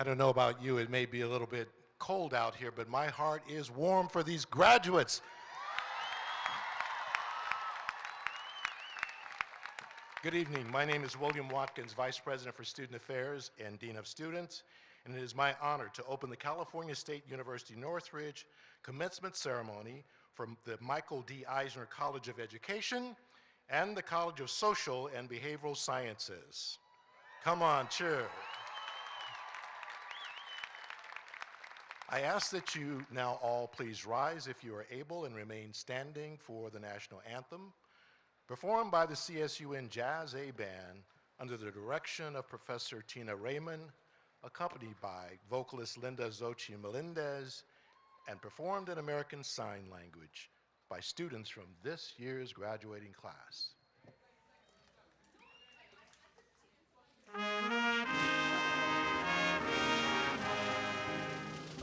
I don't know about you, it may be a little bit cold out here, but my heart is warm for these graduates. Good evening. My name is William Watkins, Vice President for Student Affairs and Dean of Students, and it is my honor to open the California State University Northridge commencement ceremony from the Michael D. Eisner College of Education and the College of Social and Behavioral Sciences. Come on, cheer. I ask that you now all please rise if you are able and remain standing for the national anthem, performed by the CSUN Jazz A Band under the direction of Professor Tina Raymond, accompanied by vocalist Linda Zochi Melendez, and performed in American Sign Language by students from this year's graduating class.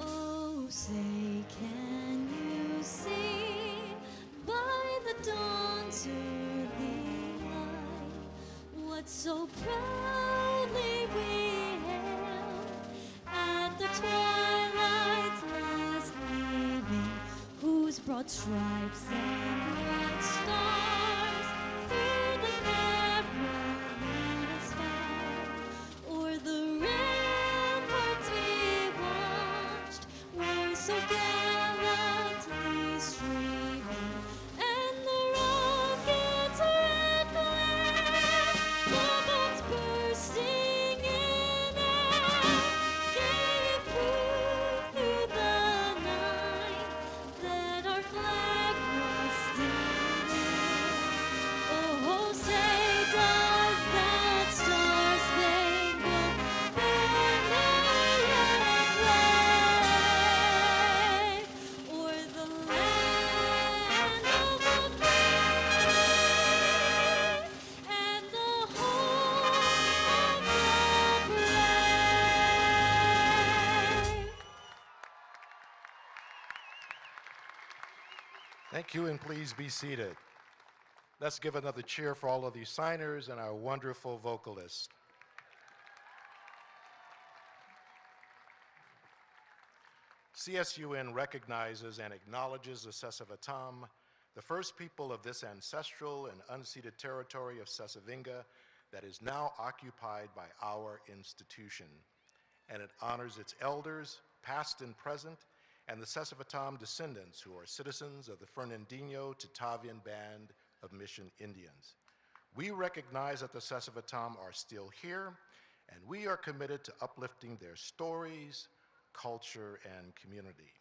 Oh, say, can you see by the dawn's early light what so proudly we hailed at the twilight's last gleaming, whose broad stripes and bright stars through the perilous fight o'er the ramparts we watched were so gallantly streaming, and the rockets red glare, the bombs bursting in air, gave proof through the night that our flag was still there. Oh, say, does that star-spangled banner yet wave o'er the land of the free and the home of the brave? Thank you, and please be seated. Let's give another cheer for all of these signers and our wonderful vocalists. CSUN recognizes and acknowledges the Sesavatam, the first people of this ancestral and unceded territory of Sesavinga that is now occupied by our institution. And it honors its elders, past and present, and the Sesavatam descendants who are citizens of the Fernandino Tatavian Band of Mission Indians. We recognize that the Sesavatam are still here, and we are committed to uplifting their stories, culture, and community.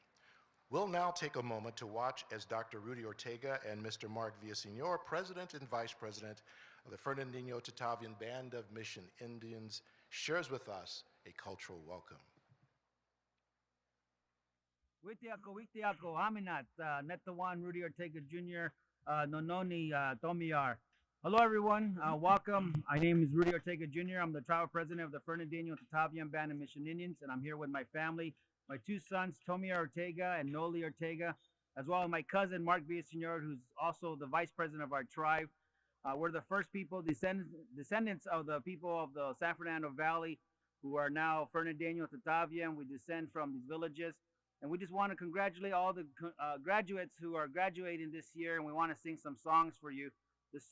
We'll now take a moment to watch as Dr. Rudy Ortega and Mr. Mark Villaseñor, President and Vice President of the Fernandino Tatavian Band of Mission Indians, shares with us a cultural welcome. Witiako, Aminat, Netawan, Rudy Ortega Jr., Nononi, Tomiyar. Hello, everyone. Welcome. My name is Rudy Ortega Jr. I'm the tribal president of the Fernandino Tatavian Band of Mission Indians, and I'm here with my family, my two sons, Tomiyar Ortega and Noli Ortega, as well as my cousin, Mark Villaseñor, who's also the vice president of our tribe. We're the first people, descendants of the people of the San Fernando Valley, who are now Fernandino Tatavian. We descend from these villages. And we just want to congratulate all the graduates who are graduating this year, and we want to sing some songs for you. This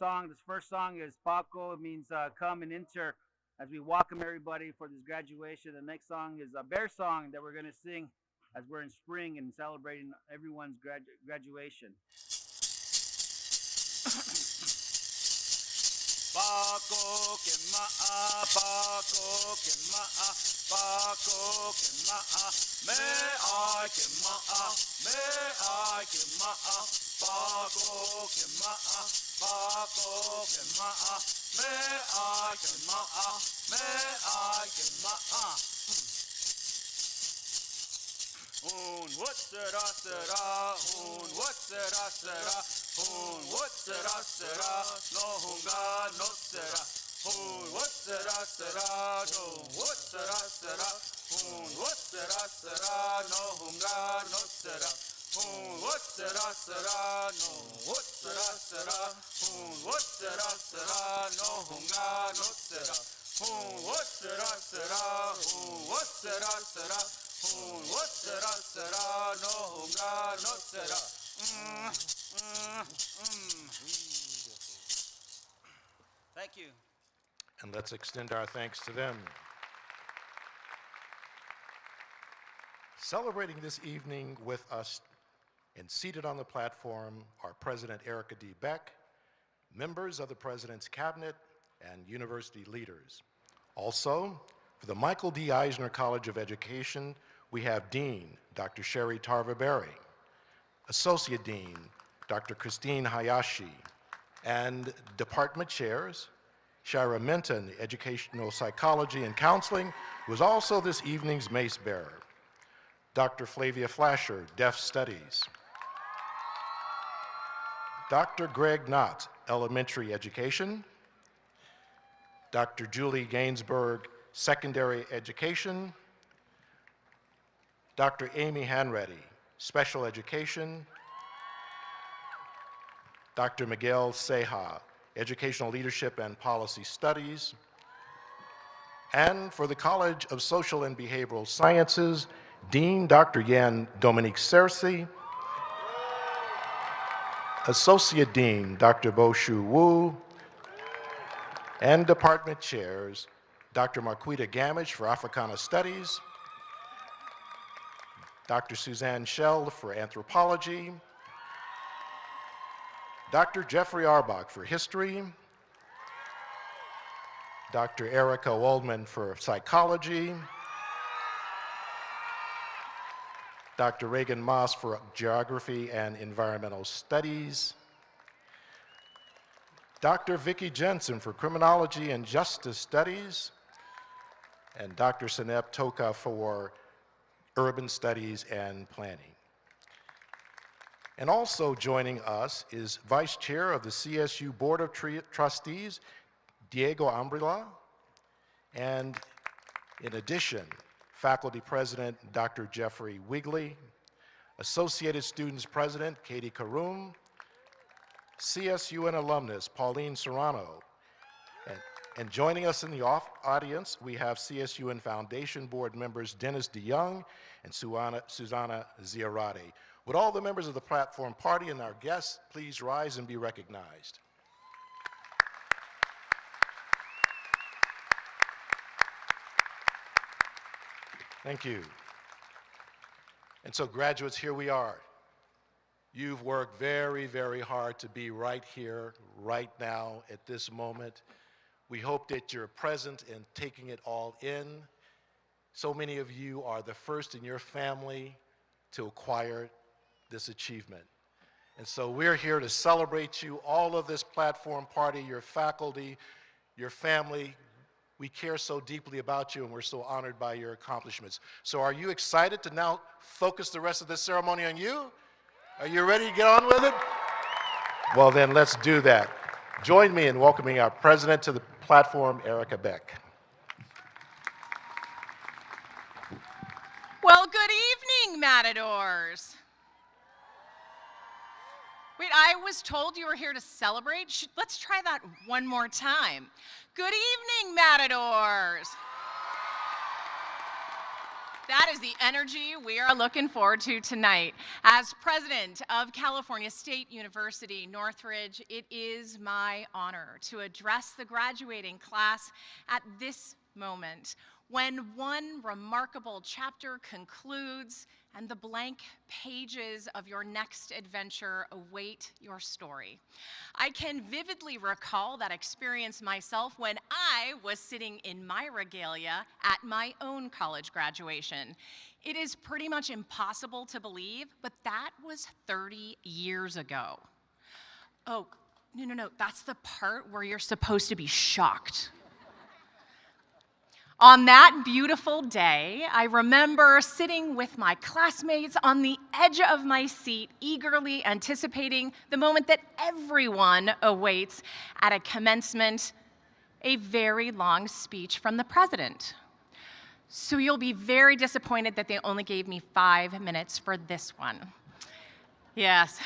first song is Paco. It means come and enter, as we welcome everybody for this graduation. The next song is a bear song that we're going to sing as we're in spring and celebrating everyone's graduation. Paco que ma'a, Paco que ma'a, Paco que ma'a, me ay que ma'a, me ay que ma'a, Paco que ma'a, Paco que ma'a, me ay que ma'a, me ay que ma'a. What será, what será, what será, no hunga, no será. What será, no, what será, what será, no hunga, no será. What será, no, what será, what será, no hunga, no será. What sera sera, what sera sera, what sera sera, no hunga, no sera. Thank you. And let's extend our thanks to them. Celebrating this evening with us and seated on the platform are President Erica D. Beck, members of the President's Cabinet, and university leaders. Also, for the Michael D. Eisner College of Education, we have Dean, Dr. Sherry Tarver-Berry, Associate Dean, Dr. Christine Hayashi, and Department Chairs, Shira Minton, Educational Psychology and Counseling, who is also this evening's mace bearer, Dr. Flavia Flasher, Deaf Studies, Dr. Greg Knott, Elementary Education, Dr. Julie Gainsbourg, Secondary Education, Dr. Amy Hanreddy, Special Education, Dr. Miguel Ceja, Educational Leadership and Policy Studies, and for the College of Social and Behavioral Sciences, Dean Dr. Yan Dominique Cersei, Associate Dean Dr. Bo-Shu Wu, and Department Chairs Dr. Marquita Gamage for Africana Studies, Dr. Suzanne Schell for Anthropology, Dr. Jeffrey Arbach for History, Dr. Erica Waldman for Psychology, Dr. Reagan Moss for Geography and Environmental Studies, Dr. Vicki Jensen for Criminology and Justice Studies, and Dr. Senep Toka for Urban Studies and Planning. And also joining us is Vice Chair of the CSU Board of Trustees, Diego Ambrila, and in addition, Faculty President Dr. Jeffrey Wigley, Associated Students President Katie Karoum, CSUN alumnus Pauline Serrano, and joining us in the audience, we have CSUN Foundation Board members Dennis DeYoung and Susanna Ziarati. Would all the members of the platform party and our guests please rise and be recognized? Thank you. And so graduates, here we are. You've worked very, very hard to be right here, right now, at this moment. We hope that you're present and taking it all in. So many of you are the first in your family to acquire this achievement. And so we're here to celebrate you, all of this platform party, your faculty, your family. We care so deeply about you, and we're so honored by your accomplishments. So are you excited to now focus the rest of this ceremony on you? Are you ready to get on with it? Well, then let's do that. Join me in welcoming our president to the platform, Erica Beck. Well, good evening, Matadors. Wait, I was told you were here to celebrate. Let's try that one more time. Good evening, Matadors. That is the energy we are looking forward to tonight. As president of California State University, Northridge, it is my honor to address the graduating class at this moment, when one remarkable chapter concludes and the blank pages of your next adventure await your story. I can vividly recall that experience myself when I was sitting in my regalia at my own college graduation. It is pretty much impossible to believe, but that was 30 years ago. Oh, no, that's the part where you're supposed to be shocked. On that beautiful day, I remember sitting with my classmates on the edge of my seat, eagerly anticipating the moment that everyone awaits at a commencement, a very long speech from the president. So you'll be very disappointed that they only gave me 5 minutes for this one. Yes.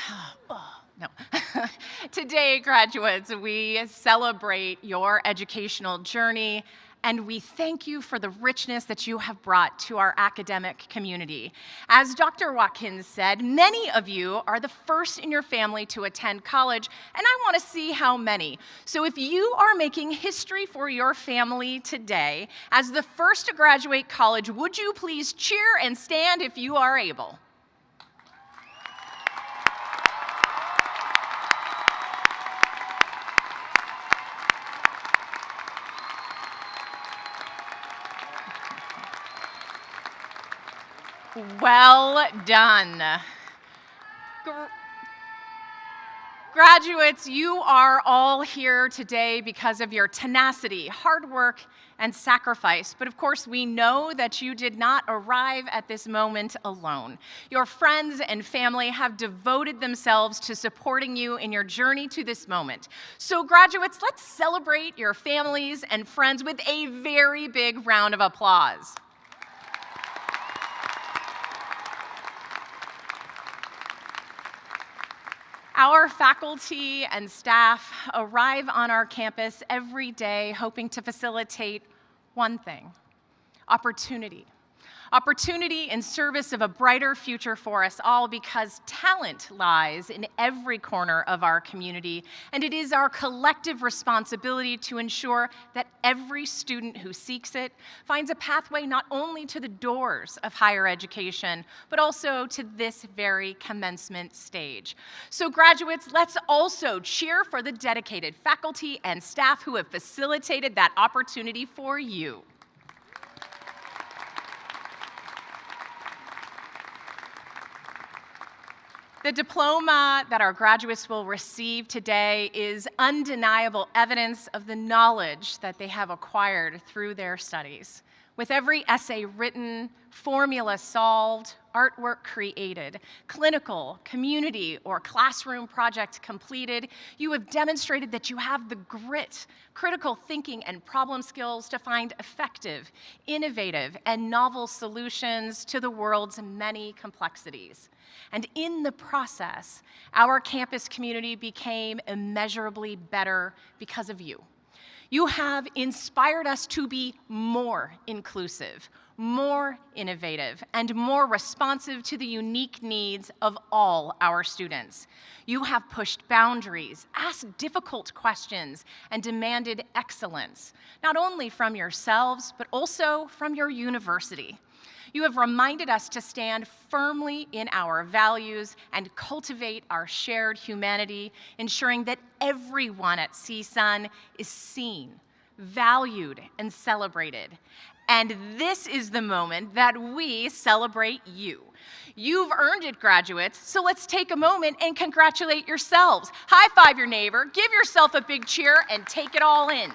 No. Today, graduates, we celebrate your educational journey and we thank you for the richness that you have brought to our academic community. As Dr. Watkins said, many of you are the first in your family to attend college, and I want to see how many. So if you are making history for your family today, as the first to graduate college, would you please cheer and stand if you are able? Well done. Graduates, you are all here today because of your tenacity, hard work, and sacrifice. But of course, we know that you did not arrive at this moment alone. Your friends and family have devoted themselves to supporting you in your journey to this moment. So graduates, let's celebrate your families and friends with a very big round of applause. Our faculty and staff arrive on our campus every day hoping to facilitate one thing: opportunity. Opportunity in service of a brighter future for us all, because talent lies in every corner of our community, and it is our collective responsibility to ensure that every student who seeks it finds a pathway not only to the doors of higher education, but also to this very commencement stage. So graduates, let's also cheer for the dedicated faculty and staff who have facilitated that opportunity for you. The diploma that our graduates will receive today is undeniable evidence of the knowledge that they have acquired through their studies. With every essay written, formula solved, artwork created, clinical, community, or classroom project completed, you have demonstrated that you have the grit, critical thinking, and problem skills to find effective, innovative, and novel solutions to the world's many complexities. And in the process, our campus community became immeasurably better because of you. You have inspired us to be more inclusive, more innovative, and more responsive to the unique needs of all our students. You have pushed boundaries, asked difficult questions, and demanded excellence, not only from yourselves, but also from your university. You have reminded us to stand firmly in our values and cultivate our shared humanity, ensuring that everyone at CSUN is seen, valued, and celebrated. And this is the moment that we celebrate you. You've earned it, graduates, so let's take a moment and congratulate yourselves. High five your neighbor, give yourself a big cheer, and take it all in.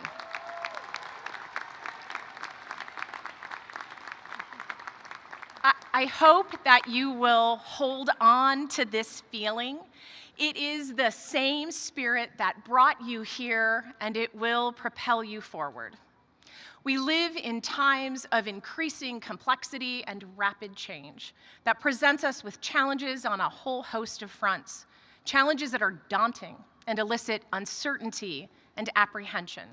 I hope that you will hold on to this feeling. It is the same spirit that brought you here, and it will propel you forward. We live in times of increasing complexity and rapid change that presents us with challenges on a whole host of fronts, challenges that are daunting and elicit uncertainty and apprehension.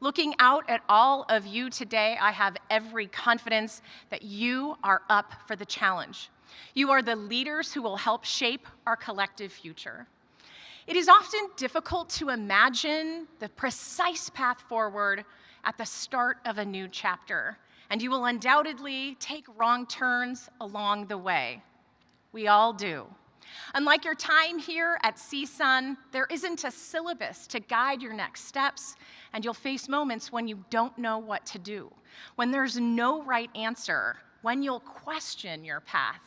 Looking out at all of you today, I have every confidence that you are up for the challenge. You are the leaders who will help shape our collective future. It is often difficult to imagine the precise path forward at the start of a new chapter, and you will undoubtedly take wrong turns along the way. We all do. Unlike your time here at CSUN, there isn't a syllabus to guide your next steps, and you'll face moments when you don't know what to do, when there's no right answer, when you'll question your path.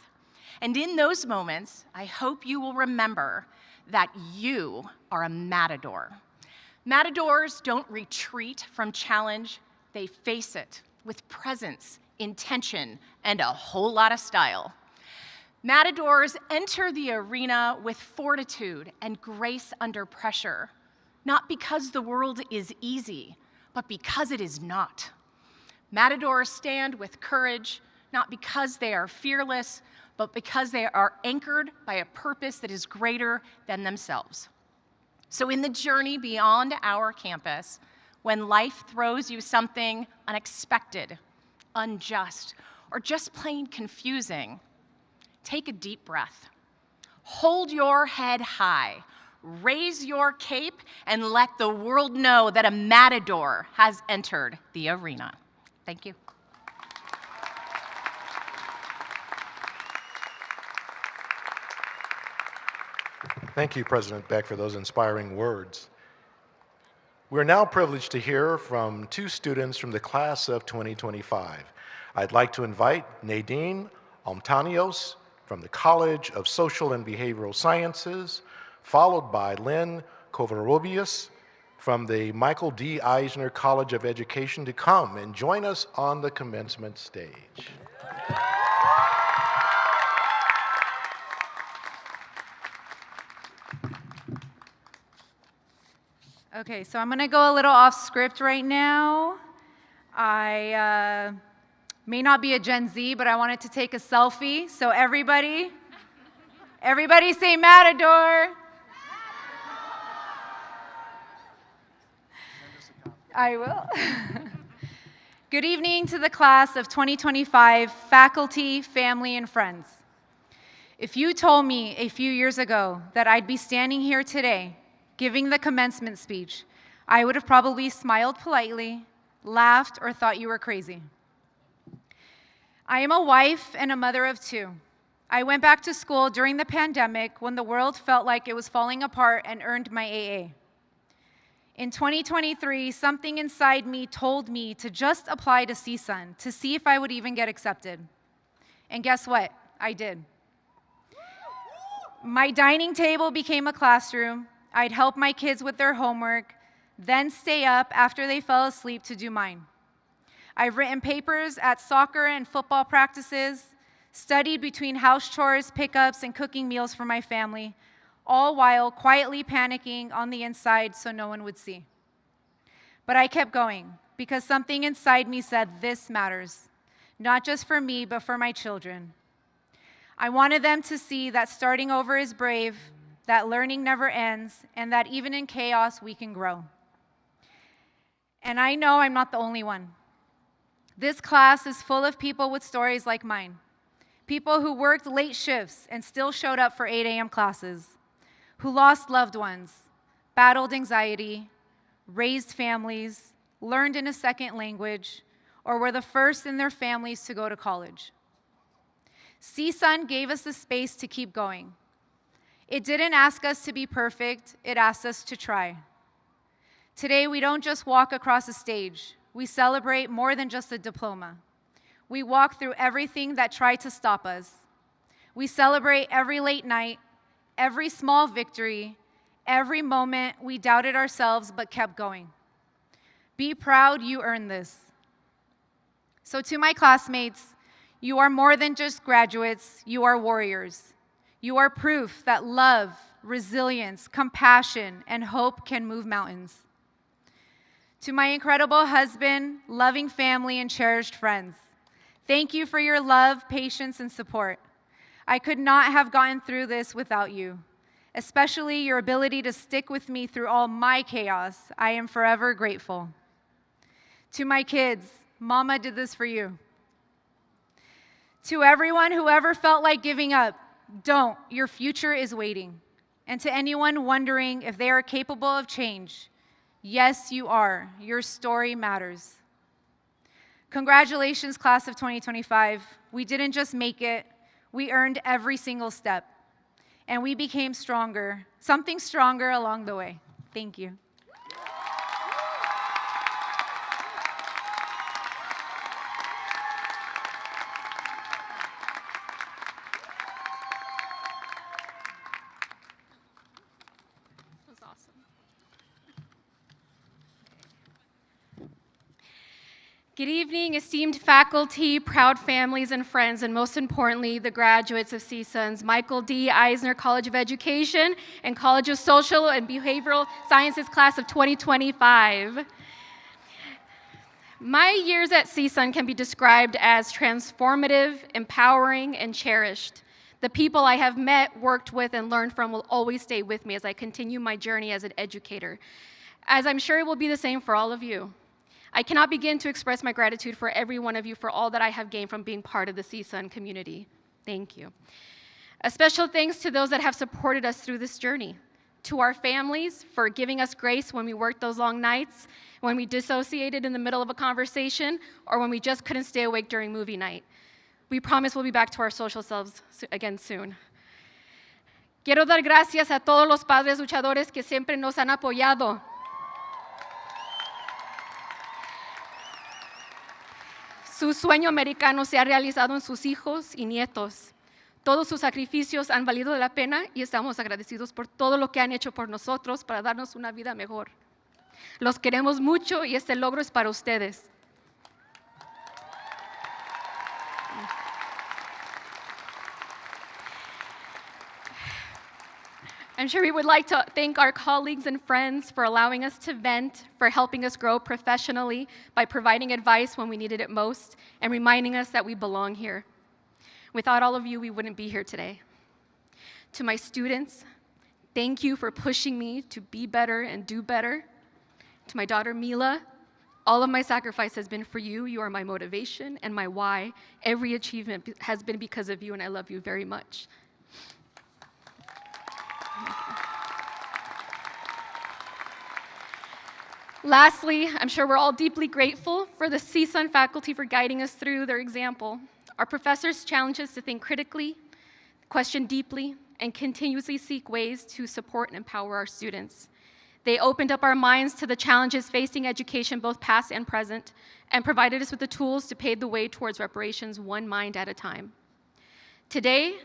And in those moments, I hope you will remember that you are a matador. Matadors don't retreat from challenge, they face it with presence, intention, and a whole lot of style. Matadors enter the arena with fortitude and grace under pressure, not because the world is easy, but because it is not. Matadors stand with courage, not because they are fearless, but because they are anchored by a purpose that is greater than themselves. So in the journey beyond our campus, when life throws you something unexpected, unjust, or just plain confusing, take a deep breath. Hold your head high, raise your cape, and let the world know that a matador has entered the arena. Thank you. Thank you, President Beck, for those inspiring words. We're now privileged to hear from two students from the class of 2025. I'd like to invite Nadine Omtanios from the College of Social and Behavioral Sciences, followed by Lynn Covarrubias from the Michael D. Eisner College of Education to come and join us on the commencement stage. Okay, so I'm going to go a little off script right now. I may not be a Gen Z, but I wanted to take a selfie. So everybody say Matador. I will. Good evening to the class of 2025, faculty, family, and friends. If you told me a few years ago that I'd be standing here today giving the commencement speech, I would have probably smiled politely, laughed, or thought you were crazy. I am a wife and a mother of two. I went back to school during the pandemic when the world felt like it was falling apart and earned my AA. In 2023, something inside me told me to just apply to CSUN to see if I would even get accepted. And guess what? I did. My dining table became a classroom. I'd help my kids with their homework, then stay up after they fell asleep to do mine. I've written papers at soccer and football practices, studied between house chores, pickups, and cooking meals for my family, all while quietly panicking on the inside so no one would see. But I kept going because something inside me said this matters, not just for me, but for my children. I wanted them to see that starting over is brave, that learning never ends, and that even in chaos, we can grow. And I know I'm not the only one. This class is full of people with stories like mine, people who worked late shifts and still showed up for 8 a.m. classes, who lost loved ones, battled anxiety, raised families, learned in a second language, or were the first in their families to go to college. CSUN gave us the space to keep going. It didn't ask us to be perfect, it asked us to try. Today, we don't just walk across a stage. We celebrate more than just a diploma. We walk through everything that tried to stop us. We celebrate every late night, every small victory, every moment we doubted ourselves but kept going. Be proud you earned this. So to my classmates, you are more than just graduates, you are warriors. You are proof that love, resilience, compassion, and hope can move mountains. To my incredible husband, loving family, and cherished friends, thank you for your love, patience, and support. I could not have gotten through this without you, especially your ability to stick with me through all my chaos. I am forever grateful. To my kids, Mama did this for you. To everyone who ever felt like giving up, don't. Your future is waiting. And to anyone wondering if they are capable of change, yes, you are. Your story matters. Congratulations, class of 2025. We didn't just make it, we earned every single step. And we became stronger, something stronger along the way. Thank you. Good evening, esteemed faculty, proud families and friends, and most importantly, the graduates of CSUN's Michael D. Eisner College of Education and College of Social and Behavioral Sciences class of 2025. My years at CSUN can be described as transformative, empowering, and cherished. The people I have met, worked with, and learned from will always stay with me as I continue my journey as an educator. as I'm sure it will be the same for all of you. I cannot begin to express my gratitude for every one of you for all that I have gained from being part of the CSUN community. Thank you. A special thanks to those that have supported us through this journey, to our families for giving us grace when we worked those long nights, when we dissociated in the middle of a conversation, or when we just couldn't stay awake during movie night. We promise we'll be back to our social selves again soon. Quiero dar gracias a todos los padres luchadores que siempre nos han apoyado. Su sueño americano se ha realizado en sus hijos y nietos. Todos sus sacrificios han valido la pena y estamos agradecidos por todo lo que han hecho por nosotros para darnos una vida mejor. Los queremos mucho y este logro es para ustedes. I'm sure we would like to thank our colleagues and friends for allowing us to vent, for helping us grow professionally by providing advice when we needed it most, and reminding us that we belong here. Without all of you, we wouldn't be here today. To my students, thank you for pushing me to be better and do better. To my daughter, Mila, all of my sacrifice has been for you. You are my motivation and my why. Every achievement has been because of you, and I love you very much. Lastly, I'm sure we're all deeply grateful for the CSUN faculty for guiding us through their example. Our professors challenge us to think critically, question deeply, and continuously seek ways to support and empower our students. They opened up our minds to the challenges facing education, both past and present, and provided us with the tools to pave the way towards reparations one mind at a time. Today,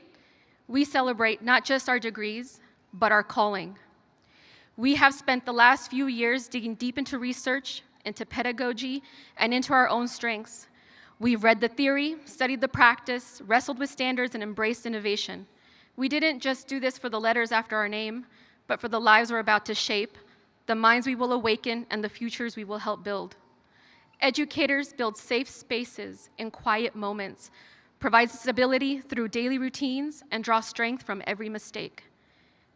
we celebrate not just our degrees, but our calling. We have spent the last few years digging deep into research, into pedagogy, and into our own strengths. We've read the theory, studied the practice, wrestled with standards, and embraced innovation. We didn't just do this for the letters after our name, but for the lives we're about to shape, the minds we will awaken, and the futures we will help build. Educators build safe spaces in quiet moments, provide stability through daily routines, and draw strength from every mistake.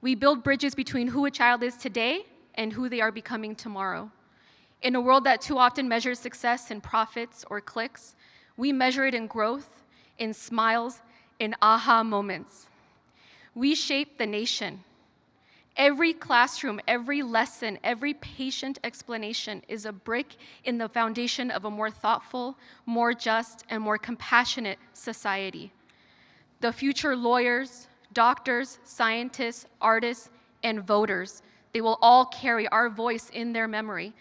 We build bridges between who a child is today and who they are becoming tomorrow. In a world that too often measures success in profits or clicks, we measure it in growth, in smiles, in aha moments. We shape the nation. Every classroom, every lesson, every patient explanation is a brick in the foundation of a more thoughtful, more just, and more compassionate society. The future lawyers, doctors, scientists, artists, and voters, they will all carry our voice in their memory,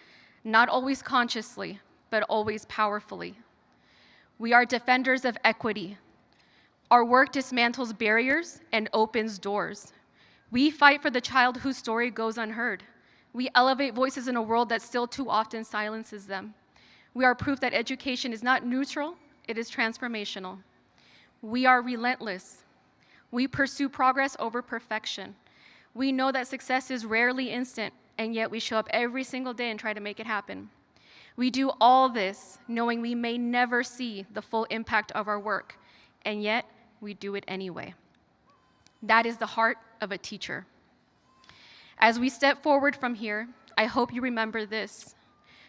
not always consciously, but always powerfully. We are defenders of equity. Our work dismantles barriers and opens doors. We fight for the child whose story goes unheard. We elevate voices in a world that still too often silences them. We are proof that education is not neutral, it is transformational. We are relentless. We pursue progress over perfection. We know that success is rarely instant, and yet we show up every single day and try to make it happen. We do all this knowing we may never see the full impact of our work, and yet we do it anyway. That is the heart of a teacher. As we step forward from here, I hope you remember this.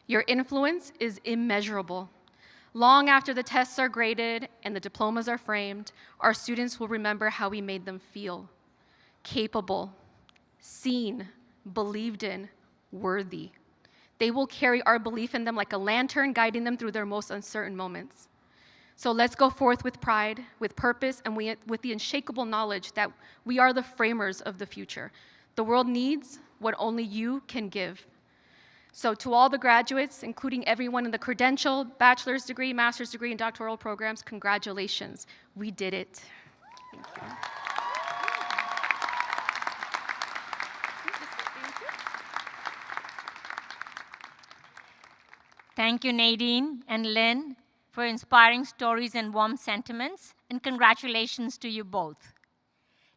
Your influence is immeasurable. Long after the tests are graded and the diplomas are framed, our students will remember how we made them feel. Capable, seen, believed in, worthy. They will carry our belief in them like a lantern, guiding them through their most uncertain moments. So let's go forth with pride, with purpose, and with the unshakable knowledge that we are the framers of the future. The world needs what only you can give. So to all the graduates, including everyone in the credential, bachelor's degree, master's degree, and doctoral programs, congratulations. We did it. Thank you. Thank you, Nadine and Lynn, for inspiring stories and warm sentiments, and congratulations to you both.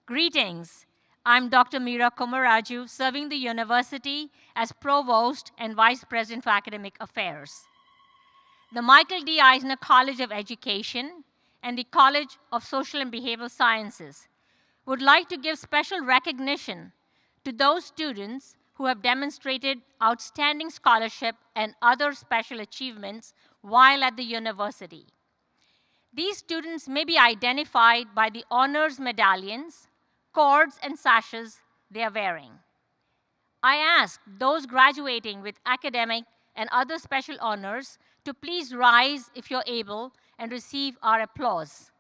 Greetings. I'm Dr. Meera Komaraju, serving the university as Provost and Vice President for Academic Affairs. The Michael D. Eisner College of Education and the College of Social and Behavioral Sciences would like to give special recognition to those students who have demonstrated outstanding scholarship and other special achievements while at the university. These students may be identified by the honors medallions, cords, and sashes they are wearing. I ask those graduating with academic and other special honors to please rise if you're able and receive our applause.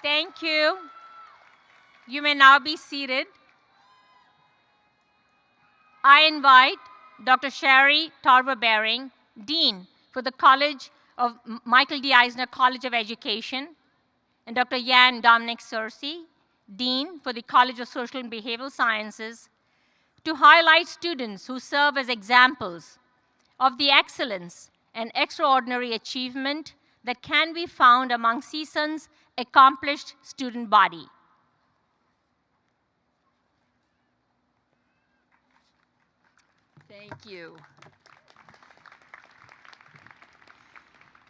Thank you. You may now be seated. I invite Dr. Sherry Tarver-Baring, Dean for the Michael D. Eisner College of Education, and Dr. Yan Dominic Searcy, Dean for the College of Social and Behavioral Sciences, to highlight students who serve as examples of the excellence and extraordinary achievement that can be found among CSUN's accomplished student body. Thank you.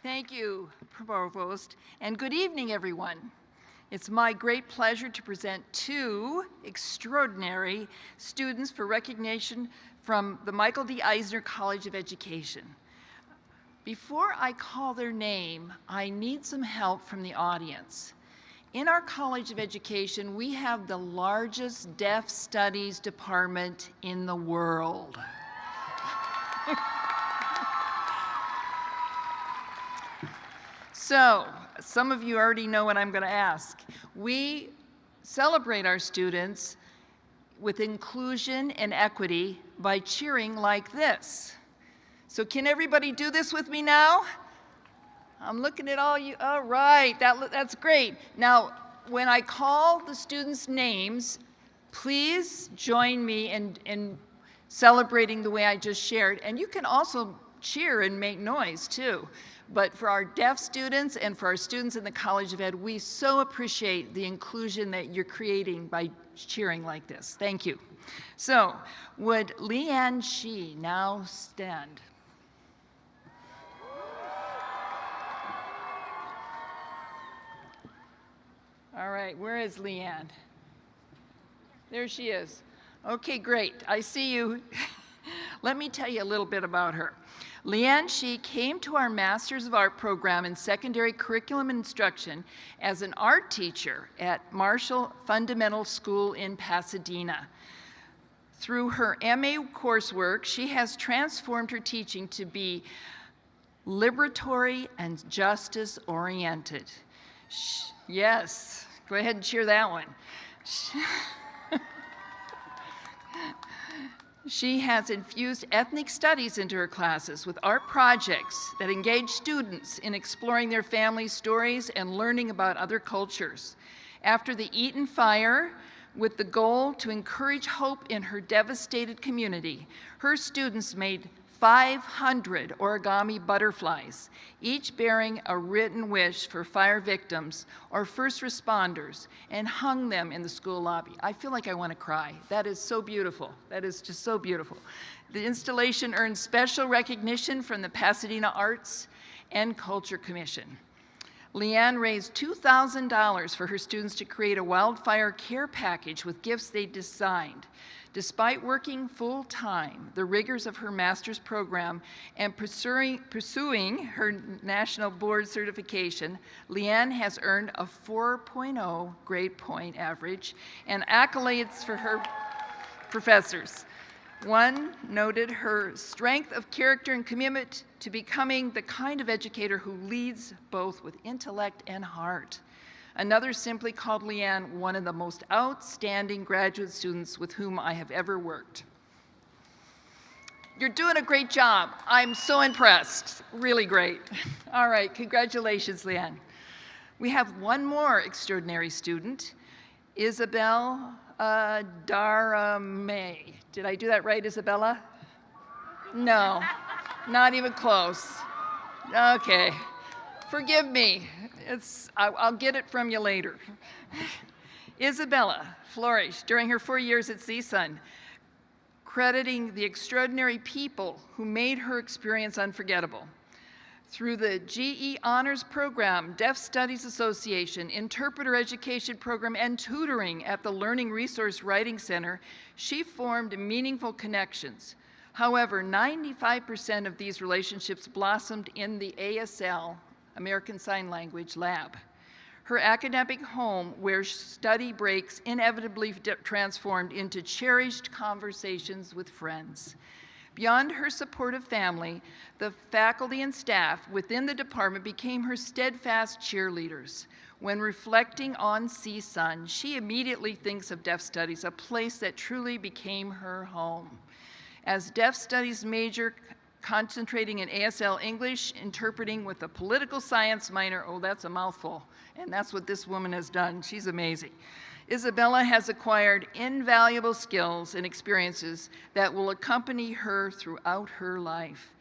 Thank you, Provost, and good evening, everyone. It's my great pleasure to present two extraordinary students for recognition from the Michael D. Eisner College of Education. Before I call their name, I need some help from the audience. In our College of Education, we have the largest deaf studies department in the world. So, some of you already know what I'm going to ask. We celebrate our students with inclusion and equity by cheering like this. So can everybody do this with me now? I'm looking at all you. All right, that's great. Now, when I call the students' names, please join me in celebrating the way I just shared. And you can also cheer and make noise, too. But for our deaf students and for our students in the College of Ed, we so appreciate the inclusion that you're creating by cheering like this. Thank you. So, would Leanne Shee now stand? All right, where is Leanne? There she is. Okay, great. I see you. Let me tell you a little bit about her. Leanne Shee came to our Masters of Art program in secondary curriculum instruction as an art teacher at Marshall Fundamental School in Pasadena. Through her MA coursework, she has transformed her teaching to be liberatory and justice-oriented. Yes, go ahead and cheer that one. She has infused ethnic studies into her classes with art projects that engage students in exploring their family stories and learning about other cultures. After the Eaton fire, with the goal to encourage hope in her devastated community, her students made 500 origami butterflies, each bearing a written wish for fire victims or first responders, and hung them in the school lobby. I feel like I want to cry. That is so beautiful. That is just so beautiful. The installation earned special recognition from the Pasadena Arts and Culture Commission. Leanne raised $2,000 for her students to create a wildfire care package with gifts they designed. Despite working full-time, the rigors of her master's program, and pursuing her national board certification, Leanne has earned a 4.0 grade point average and accolades for her professors. One noted her strength of character and commitment to becoming the kind of educator who leads both with intellect and heart. Another simply called Leanne one of the most outstanding graduate students with whom I have ever worked. You're doing a great job. I'm so impressed. Really great. All right, congratulations, Leanne. We have one more extraordinary student, Isabel Darame. Did I do that right, Isabella? No, not even close. Okay. Forgive me. I'll get it from you later. Isabella flourished during her 4 years at CSUN, crediting the extraordinary people who made her experience unforgettable. Through the GE Honors Program, Deaf Studies Association, Interpreter Education Program, and tutoring at the Learning Resource Writing Center, she formed meaningful connections. However, 95% of these relationships blossomed in the ASL, American Sign Language Lab. Her academic home, where study breaks inevitably transformed into cherished conversations with friends. Beyond her supportive family, the faculty and staff within the department became her steadfast cheerleaders. When reflecting on CSUN, she immediately thinks of Deaf Studies, a place that truly became her home. As Deaf Studies major, concentrating in ASL English, interpreting with a political science minor, oh, that's a mouthful, and that's what this woman has done. She's amazing. Isabella has acquired invaluable skills and experiences that will accompany her throughout her life.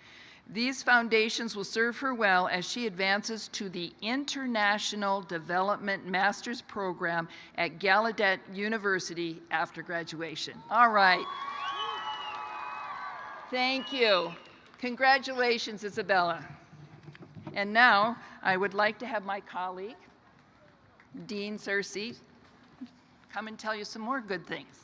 These foundations will serve her well as she advances to the International Development Master's Program at Gallaudet University after graduation. All right. Thank you. Congratulations, Isabella. And now I would like to have my colleague, Dean Searcy, come and tell you some more good things.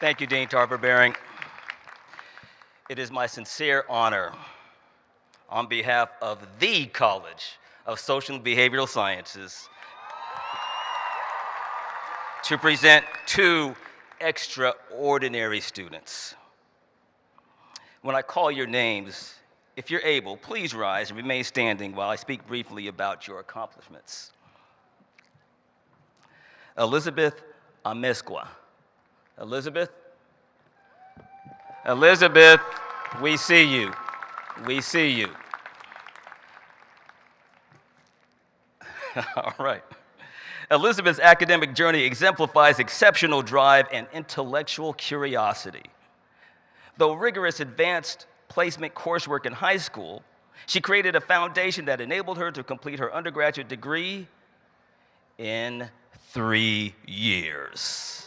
Thank you, Dean Tarver-Baring. It is my sincere honor, on behalf of the College of Social and Behavioral Sciences, to present two extraordinary students. When I call your names, if you're able, please rise and remain standing while I speak briefly about your accomplishments. Elizabeth Amezcua. Elizabeth? Elizabeth, we see you. We see you. All right. Elizabeth's academic journey exemplifies exceptional drive and intellectual curiosity. Though rigorous advanced placement coursework in high school, she created a foundation that enabled her to complete her undergraduate degree in 3 years.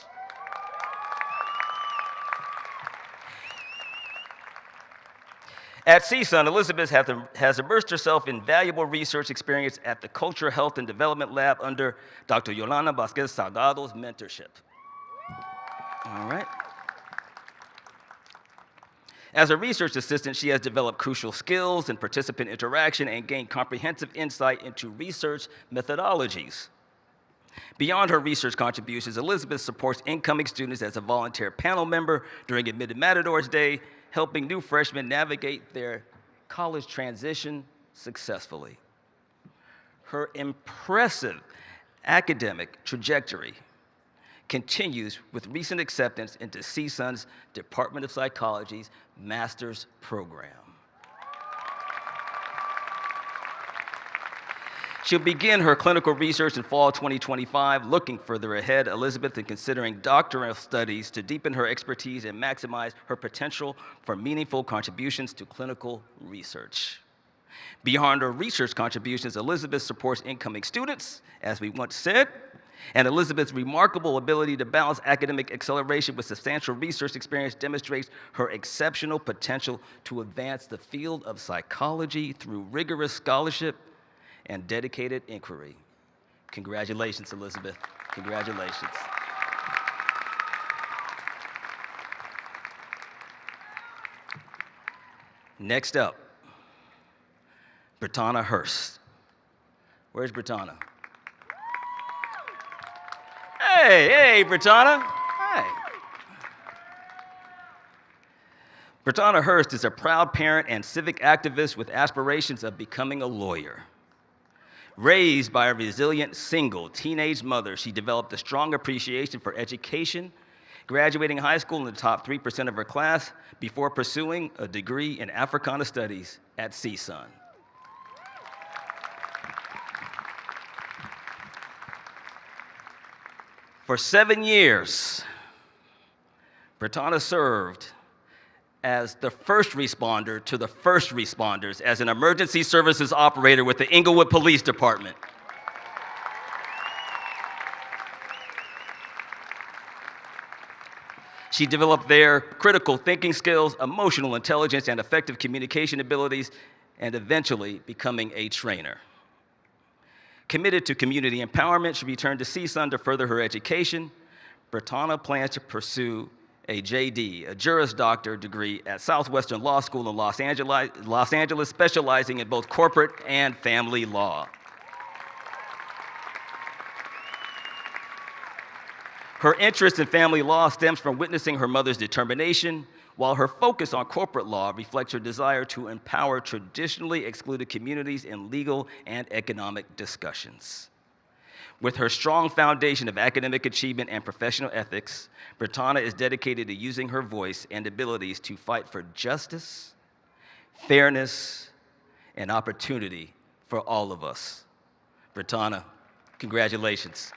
At CSUN, Elizabeth has immersed herself in valuable research experience at the Culture, Health, and Development Lab under Dr. Yolanda Vasquez Salgado's mentorship. All right. As a research assistant, she has developed crucial skills in participant interaction and gained comprehensive insight into research methodologies. Beyond her research contributions, Elizabeth supports incoming students as a volunteer panel member during Admitted Matadors Day, helping new freshmen navigate their college transition successfully. Her impressive academic trajectory continues with recent acceptance into CSUN's Department of Psychology's master's program. She'll begin her clinical research in fall 2025. Looking further ahead, Elizabeth is considering doctoral studies to deepen her expertise and maximize her potential for meaningful contributions to clinical research. Beyond her research contributions, Elizabeth supports incoming students, as we once said, and Elizabeth's remarkable ability to balance academic acceleration with substantial research experience demonstrates her exceptional potential to advance the field of psychology through rigorous scholarship and dedicated inquiry. Congratulations, Elizabeth. Congratulations. Next up, Brittana Hurst. Where's Brittana? Hey, Brittana. Hi. Brittana Hurst is a proud parent and civic activist with aspirations of becoming a lawyer. Raised by a resilient, single, teenage mother, she developed a strong appreciation for education, graduating high school in the top 3% of her class before pursuing a degree in Africana Studies at CSUN. For 7 years, Brittana served as the first responder to the first responders as an emergency services operator with the Inglewood Police Department. She developed their critical thinking skills, emotional intelligence, and effective communication abilities, and eventually becoming a trainer. Committed to community empowerment, she returned to CSUN to further her education. Brittana plans to pursue a JD, a Juris Doctor degree at Southwestern Law School in Los Angeles, specializing in both corporate and family law. Her interest in family law stems from witnessing her mother's determination, while her focus on corporate law reflects her desire to empower traditionally excluded communities in legal and economic discussions. With her strong foundation of academic achievement and professional ethics, Brittana is dedicated to using her voice and abilities to fight for justice, fairness, and opportunity for all of us. Brittana, congratulations.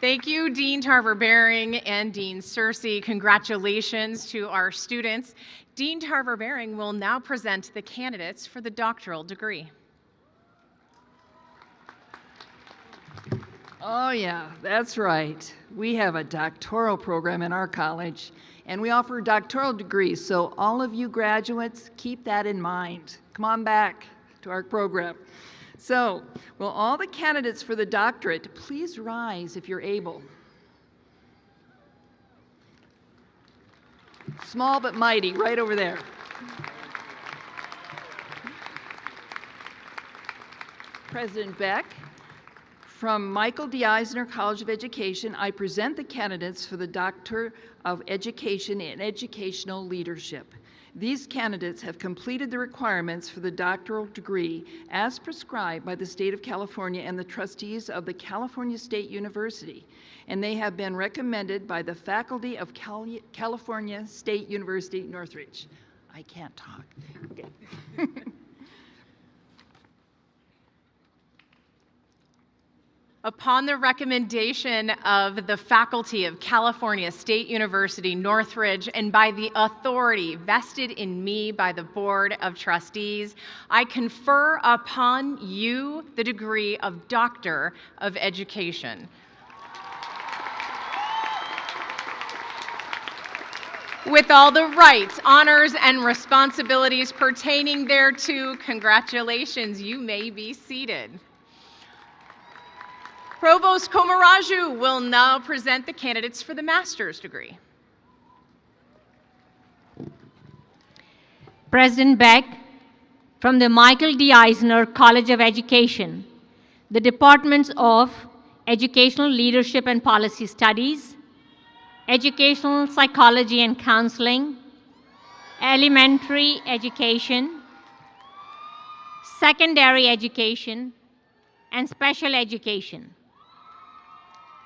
Thank you, Dean Tarver-Baring and Dean Searcy. Congratulations to our students. Dean Tarver-Baring will now present the candidates for the doctoral degree. Oh yeah, that's right. We have a doctoral program in our college, and we offer doctoral degrees, so all of you graduates, keep that in mind. Come on back to our program. So, will all the candidates for the doctorate please rise if you're able? Small but mighty, right over there. President Beck, from Michael D. Eisner College of Education, I present the candidates for the Doctor of Education in Educational Leadership. These candidates have completed the requirements for the doctoral degree as prescribed by the state of California and the trustees of the California State University, and they have been recommended by the faculty of California State University, Northridge. I can't talk. Okay. Upon the recommendation of the faculty of California State University, Northridge, and by the authority vested in me by the Board of Trustees, I confer upon you the degree of Doctor of Education. With all the rights, honors, and responsibilities pertaining thereto, congratulations, you may be seated. Provost Komaraju will now present the candidates for the master's degree. President Beck, from the Michael D. Eisner College of Education, the Departments of Educational Leadership and Policy Studies, Educational Psychology and Counseling, Elementary Education, Secondary Education, and Special Education.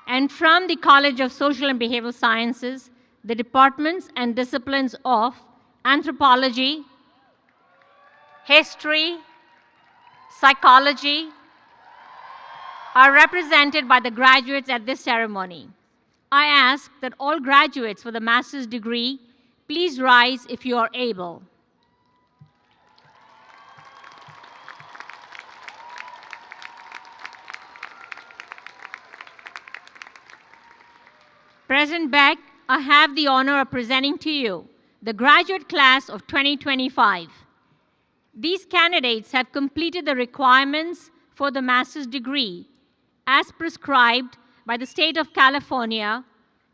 And from the College of Social and Behavioral Sciences, the departments and disciplines of anthropology, history, psychology are represented by the graduates at this ceremony. I ask that all graduates for the master's degree please rise if you are able. President Beck, I have the honor of presenting to you the graduate class of 2025. These candidates have completed the requirements for the master's degree as prescribed by the state of California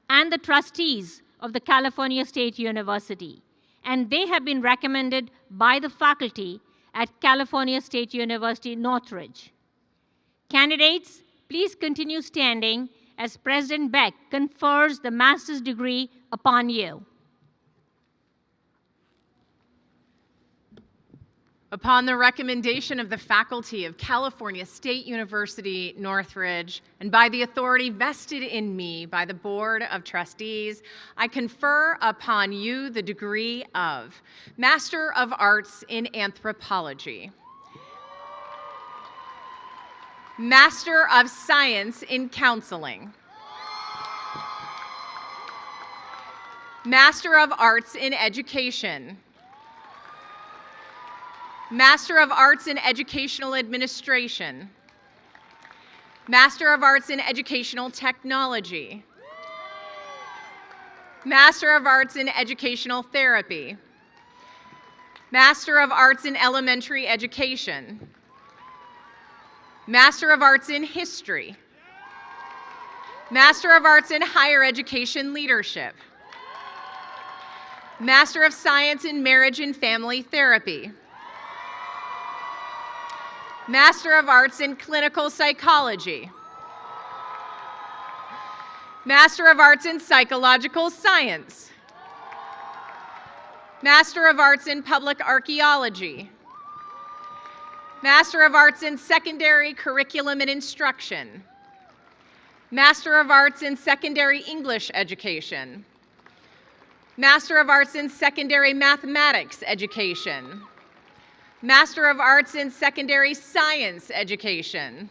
and the trustees of the California State University, and they have been recommended by the faculty at California State University, Northridge. Candidates, please continue standing as President Beck confers the master's degree upon you. Upon the recommendation of the faculty of California State University, Northridge, and by the authority vested in me by the Board of Trustees, I confer upon you the degree of Master of Arts in Anthropology, Master of Science in Counseling, Master of Arts in Education, Master of Arts in Educational Administration, Master of Arts in Educational Technology. Master of Arts in Educational Therapy. Master of Arts in Elementary Education. Master of Arts in History. Master of Arts in Higher Education Leadership. Master of Science in Marriage and Family Therapy. Master of Arts in Clinical Psychology. Master of Arts in Psychological Science. Master of Arts in Public Archaeology. Master of Arts in Secondary Curriculum and Instruction. Master of Arts in Secondary English Education. Master of Arts in Secondary Mathematics Education. Master of Arts in Secondary Science Education.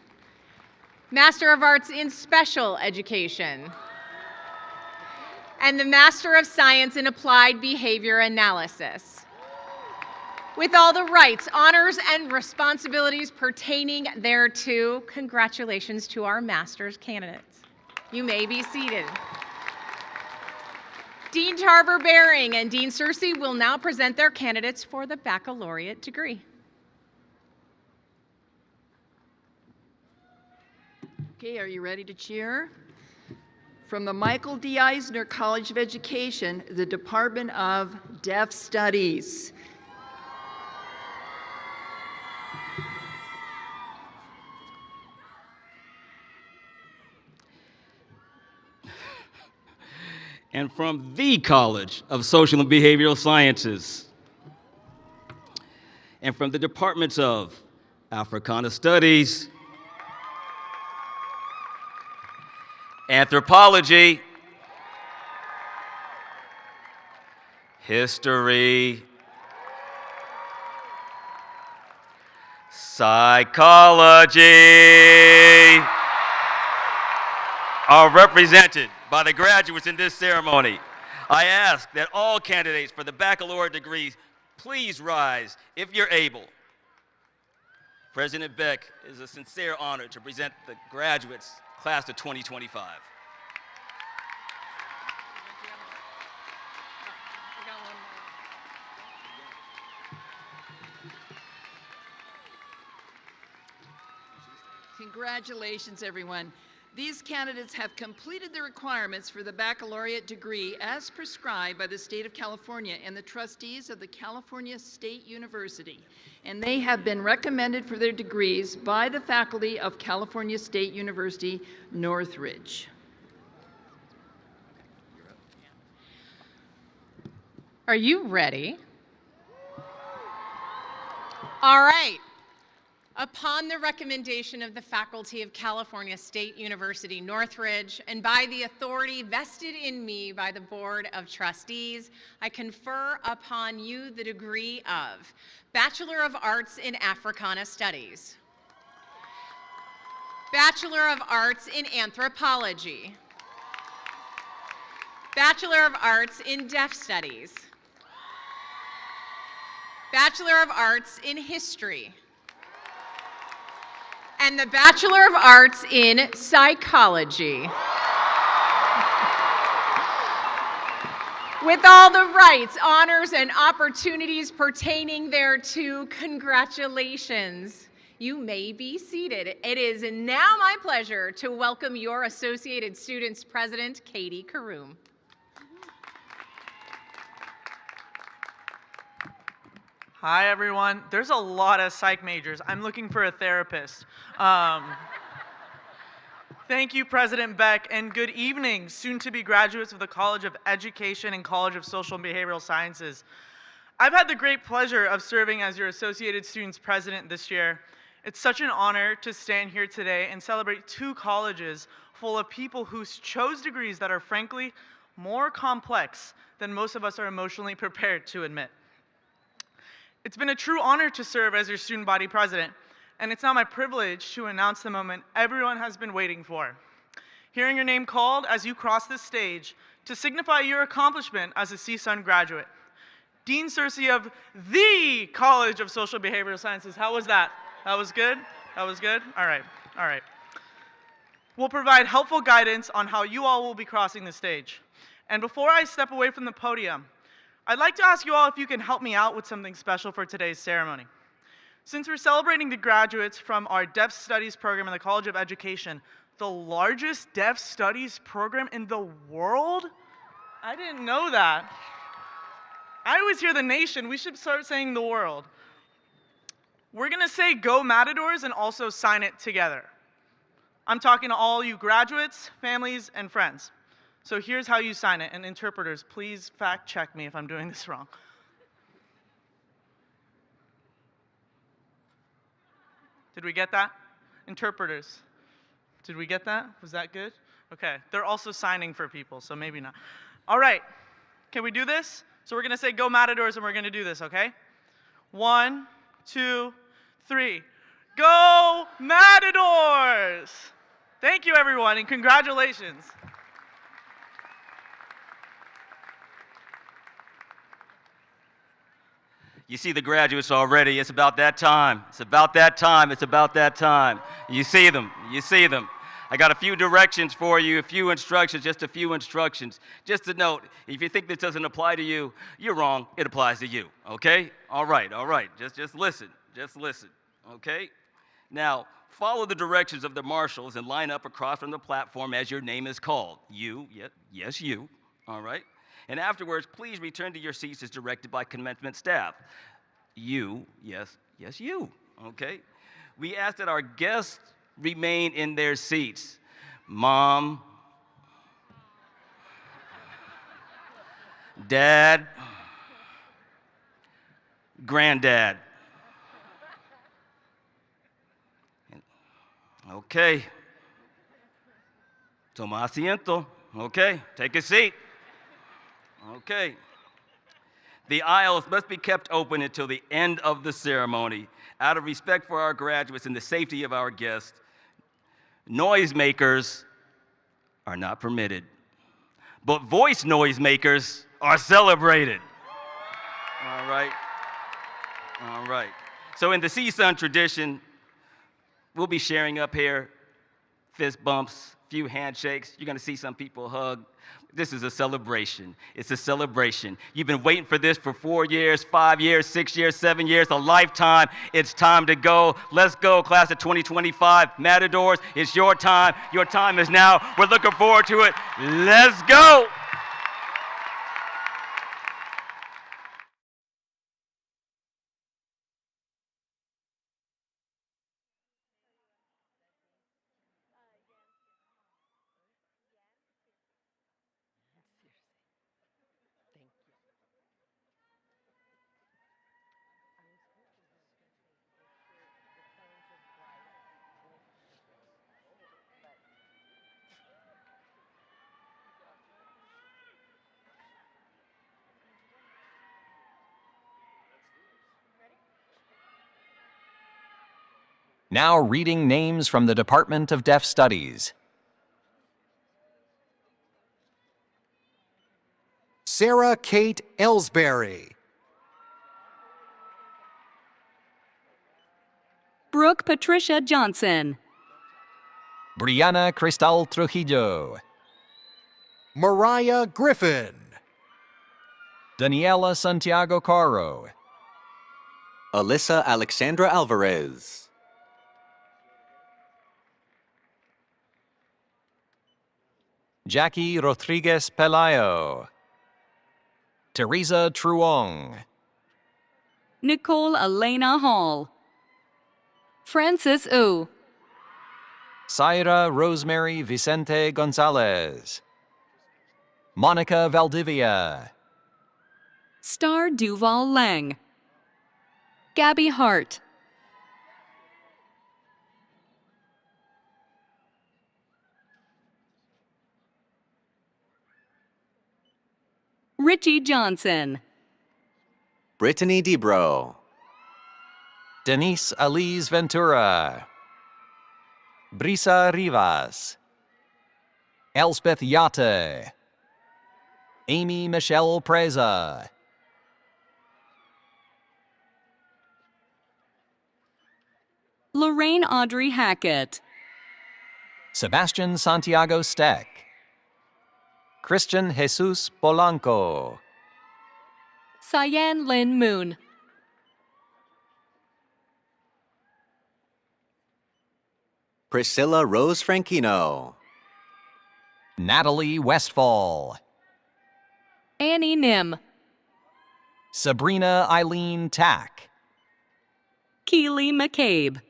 Master of Arts in Special Education. And the Master of Science in Applied Behavior Analysis. With all the rights, honors, and responsibilities pertaining thereto, congratulations to our master's candidates. You may be seated. Dean Tarver Baring and Dean Searcy will now present their candidates for the baccalaureate degree. Okay, are you ready to cheer? From the Michael D. Eisner College of Education, the Department of Deaf Studies. And from the College of Social and Behavioral Sciences. And from the departments of Africana Studies, Anthropology, History, Psychology, are represented by the graduates in this ceremony. I ask that all candidates for the baccalaureate degrees please rise if you're able. President Beck, it is a sincere honor to present the graduates, class of 2025. Congratulations, everyone. These candidates have completed the requirements for the baccalaureate degree as prescribed by the state of California and the trustees of the California State University, and they have been recommended for their degrees by the faculty of California State University, Northridge. Are you ready? All right. Upon the recommendation of the faculty of California State University, Northridge, and by the authority vested in me by the Board of Trustees, I confer upon you the degree of Bachelor of Arts in Africana Studies, Bachelor of Arts in Anthropology, Bachelor of Arts in Deaf Studies, Bachelor of Arts in History, and the Bachelor of Arts in Psychology. With all the rights, honors, and opportunities pertaining thereto, congratulations. You may be seated. It is now my pleasure to welcome your Associated Students President, Katie Karoom. Hi, everyone. There's a lot of psych majors. I'm looking for a therapist. Thank you, President Beck, and good evening, soon-to-be graduates of the College of Education and College of Social and Behavioral Sciences. I've had the great pleasure of serving as your Associated Students President this year. It's such an honor to stand here today and celebrate two colleges full of people who chose degrees that are frankly more complex than most of us are emotionally prepared to admit. It's been a true honor to serve as your student body president, and it's now my privilege to announce the moment everyone has been waiting for. Hearing your name called as you cross this stage to signify your accomplishment as a CSUN graduate. Dean Searcy of the College of Social Behavioral Sciences. How was that? That was good? That was good? All right, all right. will provide helpful guidance on how you all will be crossing the stage. And before I step away from the podium, I'd like to ask you all if you can help me out with something special for today's ceremony. Since we're celebrating the graduates from our Deaf Studies program in the College of Education, the largest Deaf Studies program in the world? I didn't know that. I always hear the nation. We should start saying the world. We're going to say Go Matadors and also sign it together. I'm talking to all you graduates, families, and friends. So here's how you sign it. And interpreters, please fact check me if I'm doing this wrong. Did we get that? Interpreters, did we get that? Was that good? Okay. They're also signing for people, so maybe not. All right. Can we do this? So we're going to say Go Matadors, and we're going to do this, okay? 1, 2, 3. Go Matadors! Thank you, everyone, and congratulations. You see the graduates already. It's about that time. It's about that time. It's about that time. You see them. You see them. I got a few directions for you, a few instructions, just a few instructions. Just a note, if you think this doesn't apply to you, you're wrong. It applies to you, okay? All right, all right. Just listen. Just listen, okay? Now, follow the directions of the marshals and line up across from the platform as your name is called. You, yes, you, all right? And afterwards, please return to your seats as directed by commencement staff. You, yes, you, okay? We ask that our guests remain in their seats. Mom, Dad, Granddad. Okay. Toma asiento. Okay, take a seat. Okay. The aisles must be kept open until the end of the ceremony. Out of respect for our graduates and the safety of our guests, noisemakers are not permitted, but voice noisemakers are celebrated. All right. All right. So in the CSUN tradition, we'll be sharing up here, fist bumps, few handshakes. You're going to see some people hug. This is a celebration. It's a celebration. You've been waiting for this for 4 years, 5 years, 6 years, 7 years, a lifetime. It's time to go. Let's go, class of 2025. Matadors, it's your time. Your time is now. We're looking forward to it. Let's go. Now reading names from the Department of Deaf Studies. Sarah Kate Ellsbury. Brooke Patricia Johnson. Brianna Cristal Trujillo. Mariah Griffin. Daniela Santiago Caro. Alyssa Alexandra Alvarez. Jackie Rodriguez Pelayo. Teresa Truong. Nicole Elena Hall. Francis U. Saira Rosemary Vicente Gonzalez. Monica Valdivia. Star Duval Lang. Gabby Hart. Richie Johnson. Brittany Debro. Denise Alice Ventura. Brisa Rivas. Elspeth Yate. Amy Michelle Preza. Lorraine Audrey Hackett. Sebastian Santiago Steck. Christian Jesus Polanco. Cyan Lin Moon. Priscilla Rose Franchino. Natalie Westfall. Annie Nim. Sabrina Eileen Tack. Keely McCabe.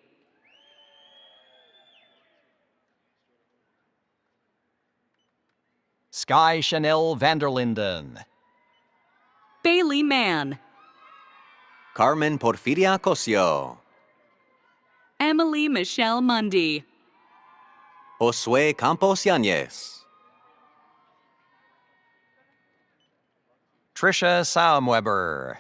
Sky Chanel Vanderlinden. Bailey Mann. Carmen Porfiria Cosio. Emily Michelle Mundy. Josue Campos Yanez. Trisha Saumweber.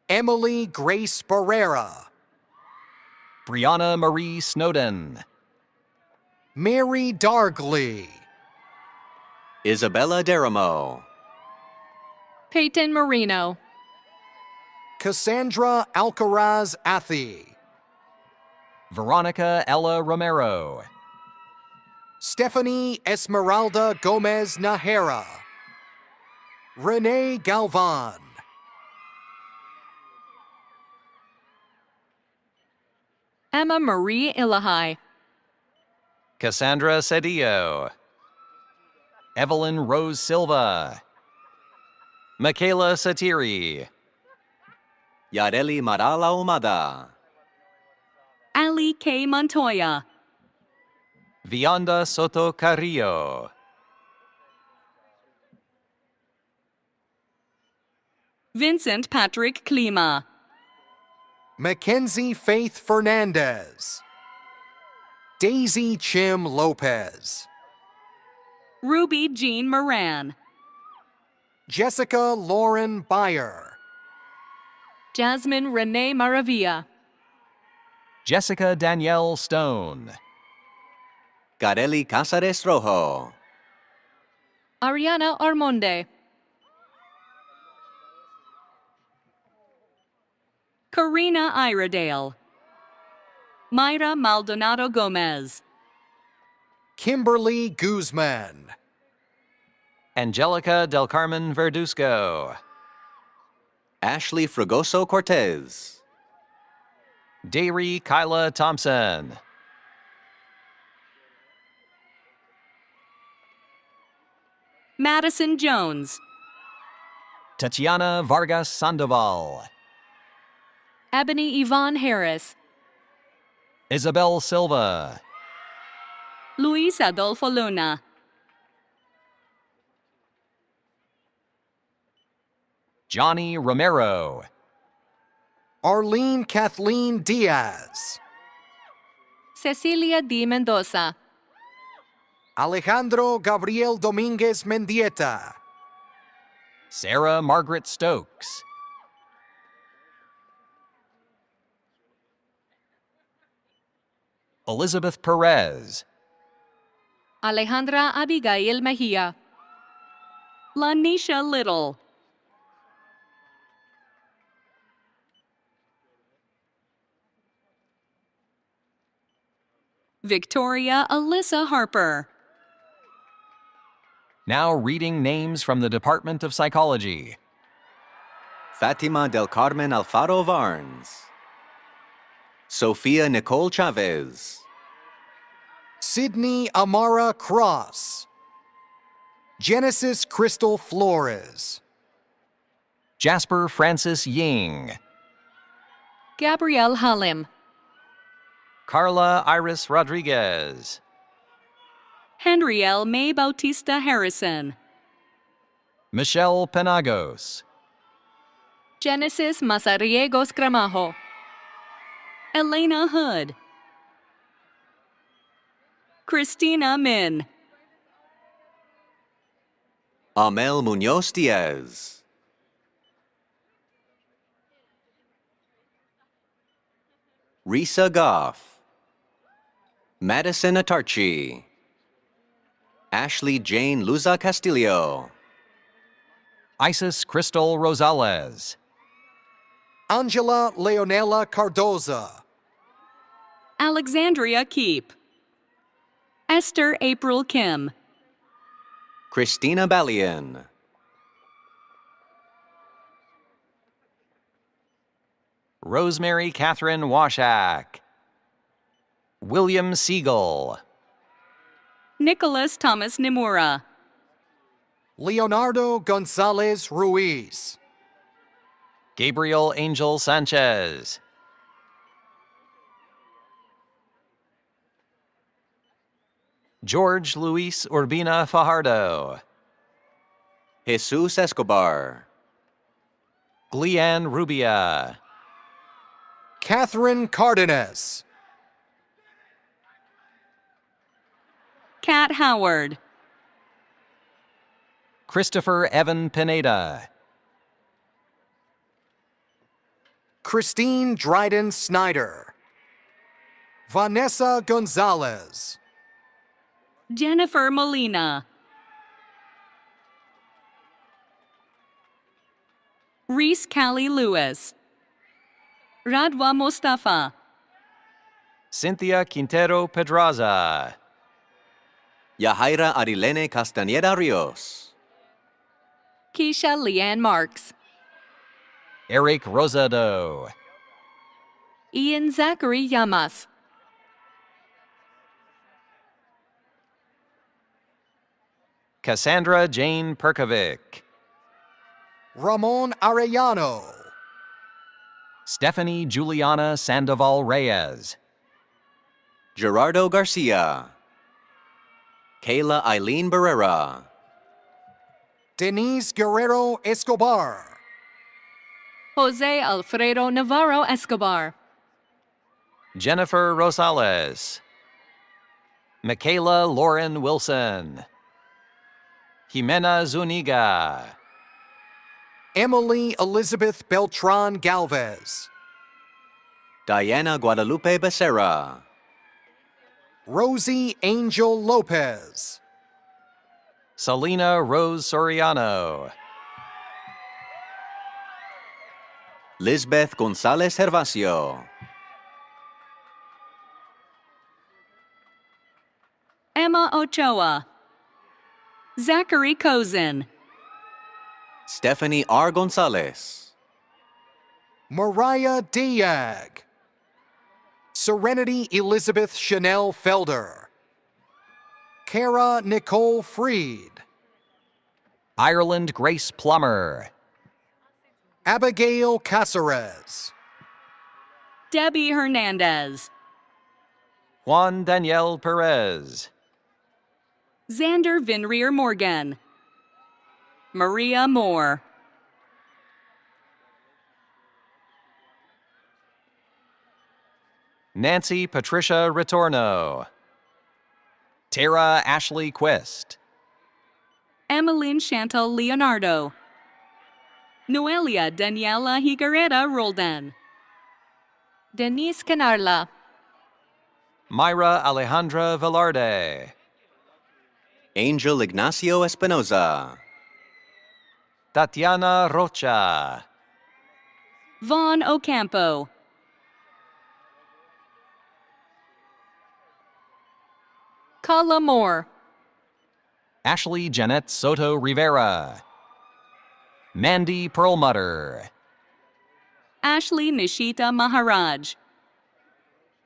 Emily Grace Barrera. Brianna Marie Snowden. Mary Dargley. Isabella Deramo. Peyton Marino. Cassandra Alcaraz Athy. Veronica Ella Romero. Stephanie Esmeralda Gomez Nahera. Renee Galvan. Emma Marie Illahai. Cassandra Cedillo. Evelyn Rose Silva. Michaela Satiri. Yareli Marala Umada. Ali K. Montoya. Vianda Soto Carrillo. Vincent Patrick Klima. Mackenzie Faith Fernandez. Daisy Chim Lopez. Ruby Jean Moran. Jessica Lauren Byer. Jasmine Renee Maravilla. Jessica Danielle Stone. Gareli Casares Rojo. Ariana Armonde. Karina Iredale. Mayra Maldonado Gomez. Kimberly Guzman. Angelica Del Carmen Verduzco. Ashley Fragoso Cortez. Dairy Kyla Thompson. Madison Jones. Tatiana Vargas Sandoval. Ebony Yvonne Harris. Isabel Silva. Luis Adolfo Luna. Johnny Romero. Arlene Kathleen Diaz. Cecilia D. Mendoza. Alejandro Gabriel Dominguez Mendieta. Sarah Margaret Stokes. Elizabeth Perez. Alejandra Abigail Mejia. Lanisha Little. Victoria Alyssa Harper. Now reading names from the Department of Psychology. Fatima del Carmen Alfaro Varnes. Sofia Nicole Chavez. Sydney Amara Cross. Genesis Crystal Flores. Jasper Francis Ying. Gabrielle Halim. Carla Iris Rodriguez. Henrielle May Bautista Harrison. Michelle Penagos. Genesis Mazariegos Gramajo. Elena Hood. Christina Min. Amel Munoz Diaz. Risa Goff. Madison Atarchi. Ashley Jane Luza Castillo. Isis Crystal Rosales. Angela Leonela Cardoza. Alexandria Keep. Esther April Kim. Christina Balian. Rosemary Catherine Washak. William Siegel. Nicholas Thomas Nimura. Leonardo Gonzalez Ruiz. Gabriel Angel Sanchez. George Luis Urbina Fajardo. Jesus Escobar. Gleanne Rubia. Catherine Cardenas. Kat Howard. Christopher Evan Pineda. Christine Dryden Snyder. Vanessa Gonzalez. Jennifer Molina. Reese Callie Lewis. Radwa Mustafa. Cynthia Quintero Pedraza. Yahaira Arilene Castañeda Rios. Keisha Leanne Marks. Eric Rosado. Ian Zachary Yamas. Cassandra Jane Perkovic. Ramon Arellano. Stephanie Juliana Sandoval Reyes. Gerardo Garcia. Kayla Eileen Barrera. Denise Guerrero Escobar. Jose Alfredo Navarro Escobar. Jennifer Rosales. Michaela Lauren Wilson. Jimena Zuniga. Emily Elizabeth Beltran Galvez. Diana Guadalupe Becerra. Rosie Angel Lopez. Selena Rose Soriano. Lisbeth Gonzalez Gervasio. Emma Ochoa. Zachary Kozin. Stephanie R. Gonzalez. Mariah Diag. Serenity Elizabeth Chanel Felder. Kara Nicole Freed. Ireland Grace Plummer. Abigail Caceres. Debbie Hernandez. Juan Daniel Perez. Xander Vinrier Morgan. Maria Moore. Nancy Patricia Ritorno. Tara Ashley Quist. Emmeline Chantal Leonardo. Noelia Daniela Higuereta Roldan. Denise Canarla. Myra Alejandra Velarde. Angel Ignacio Espinoza. Tatiana Rocha. Vaughn Ocampo. Kala Moore. Ashley Jeanette Soto Rivera. Mandy Perlmutter. Ashley Nishita Maharaj.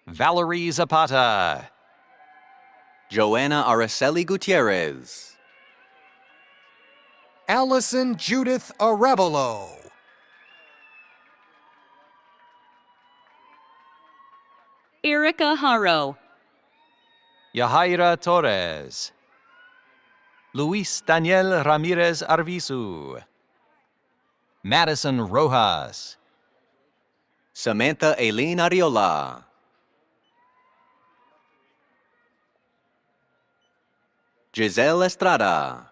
Valerie Zapata. Joanna Araceli Gutierrez. Allison Judith Arevalo. Erica Haro. Yahaira Torres. Luis Daniel Ramirez Arvizu. Madison Rojas. Samantha Aileen Ariola. Giselle Estrada.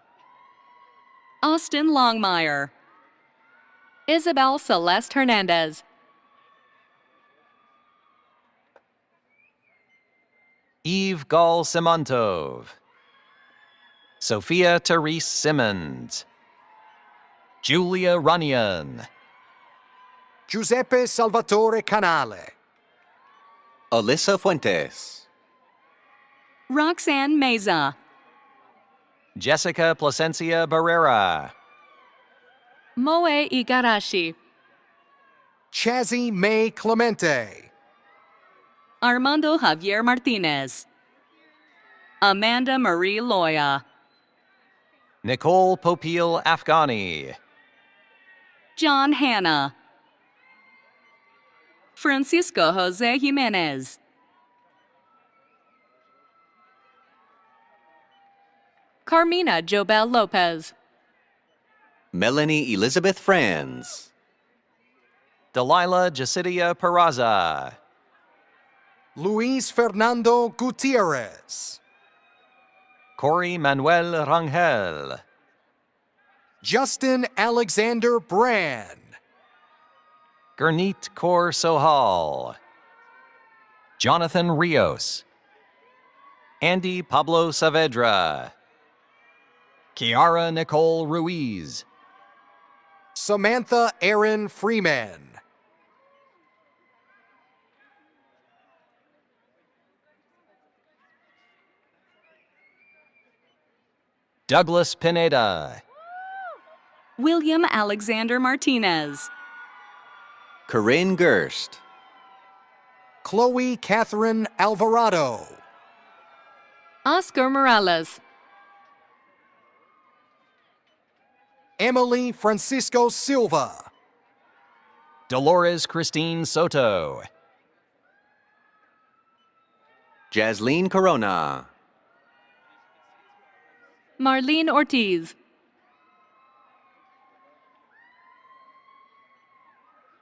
Austin Longmire. Isabel Celeste Hernandez. Eve Gall Simontov. Sophia Therese Simmons. Julia Runyon. Giuseppe Salvatore Canale. Alyssa Fuentes. Roxanne Meza. Jessica Placencia Barrera. Moe Igarashi. Chazzy May Clemente. Armando Javier Martinez. Amanda Marie Loya. Nicole Popiel Afghani. John Hanna. Francisco Jose Jimenez. Carmina Jobel Lopez. Melanie Elizabeth Franz. Delilah Jacidia Peraza. Luis Fernando Gutierrez. Corey Manuel Rangel. Justin Alexander Brand. Gurneet Kaur Sohal. Jonathan Rios. Andy Pablo Saavedra. Kiara Nicole Ruiz. Samantha Erin Freeman. Douglas Pineda. William Alexander Martinez. Corinne Gerst. Chloe Catherine Alvarado. Oscar Morales. Emily Francisco Silva. Dolores Christine Soto. Jasleen Corona. Marlene Ortiz.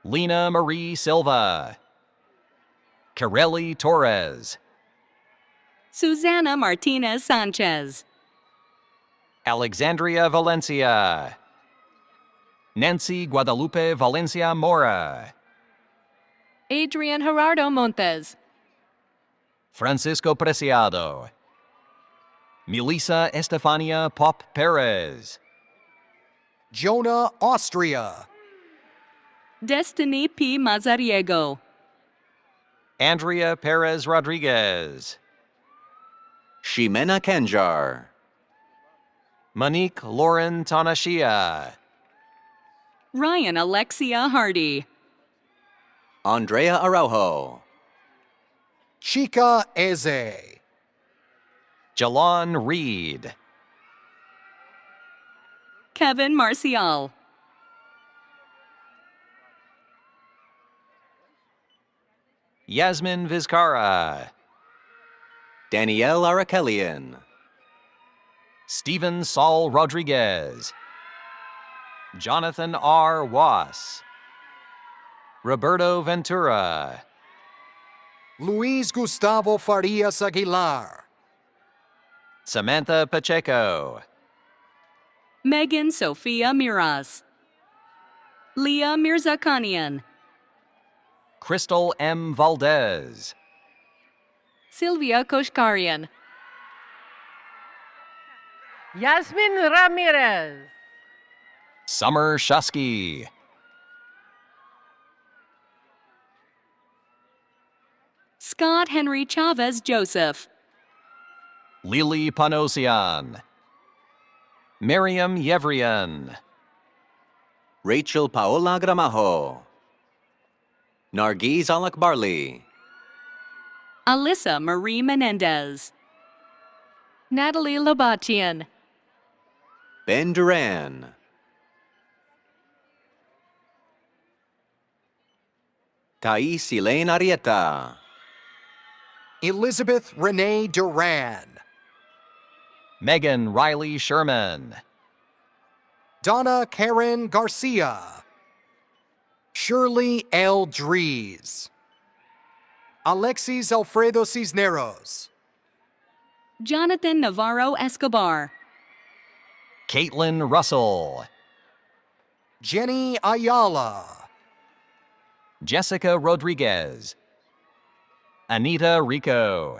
Lena Marie Silva. Kareli Torres. Susana Martinez Sanchez. Alexandria Valencia. Nancy Guadalupe Valencia Mora. Adrian Gerardo Montes. Francisco Preciado. Melissa Estefania Pop Perez. Jonah Austria. Destiny P. Mazariego. Andrea Perez Rodriguez. Ximena Kanjar. Monique Lauren Tanashia. Ryan Alexia Hardy. Andrea Araujo. Chica Eze. Jalon Reed. Kevin Marcial. Yasmin Vizcara. Danielle Arakelian. Stephen Saul Rodriguez. Jonathan R. Wass. Roberto Ventura. Luis Gustavo Farias Aguilar. Samantha Pacheco. Megan Sofia Miras. Leah Mirzakanian. Crystal M. Valdez. Sylvia Koshkarian. Yasmin Ramirez. Summer Shusky. Scott Henry Chavez Joseph. Lily Panosian. Miriam Yevrian. Rachel Paola Gramajo. Nargiz Alakbarli. Alyssa Marie Menendez. Natalie Lobatian. Ben Duran. Thais Elaine Arieta. Elizabeth Renee Duran. Megan Riley Sherman. Donna Karen Garcia. Shirley L. Dries. Alexis Alfredo Cisneros. Jonathan Navarro Escobar. Caitlin Russell. Jenny Ayala. Jessica Rodriguez. Anita Rico.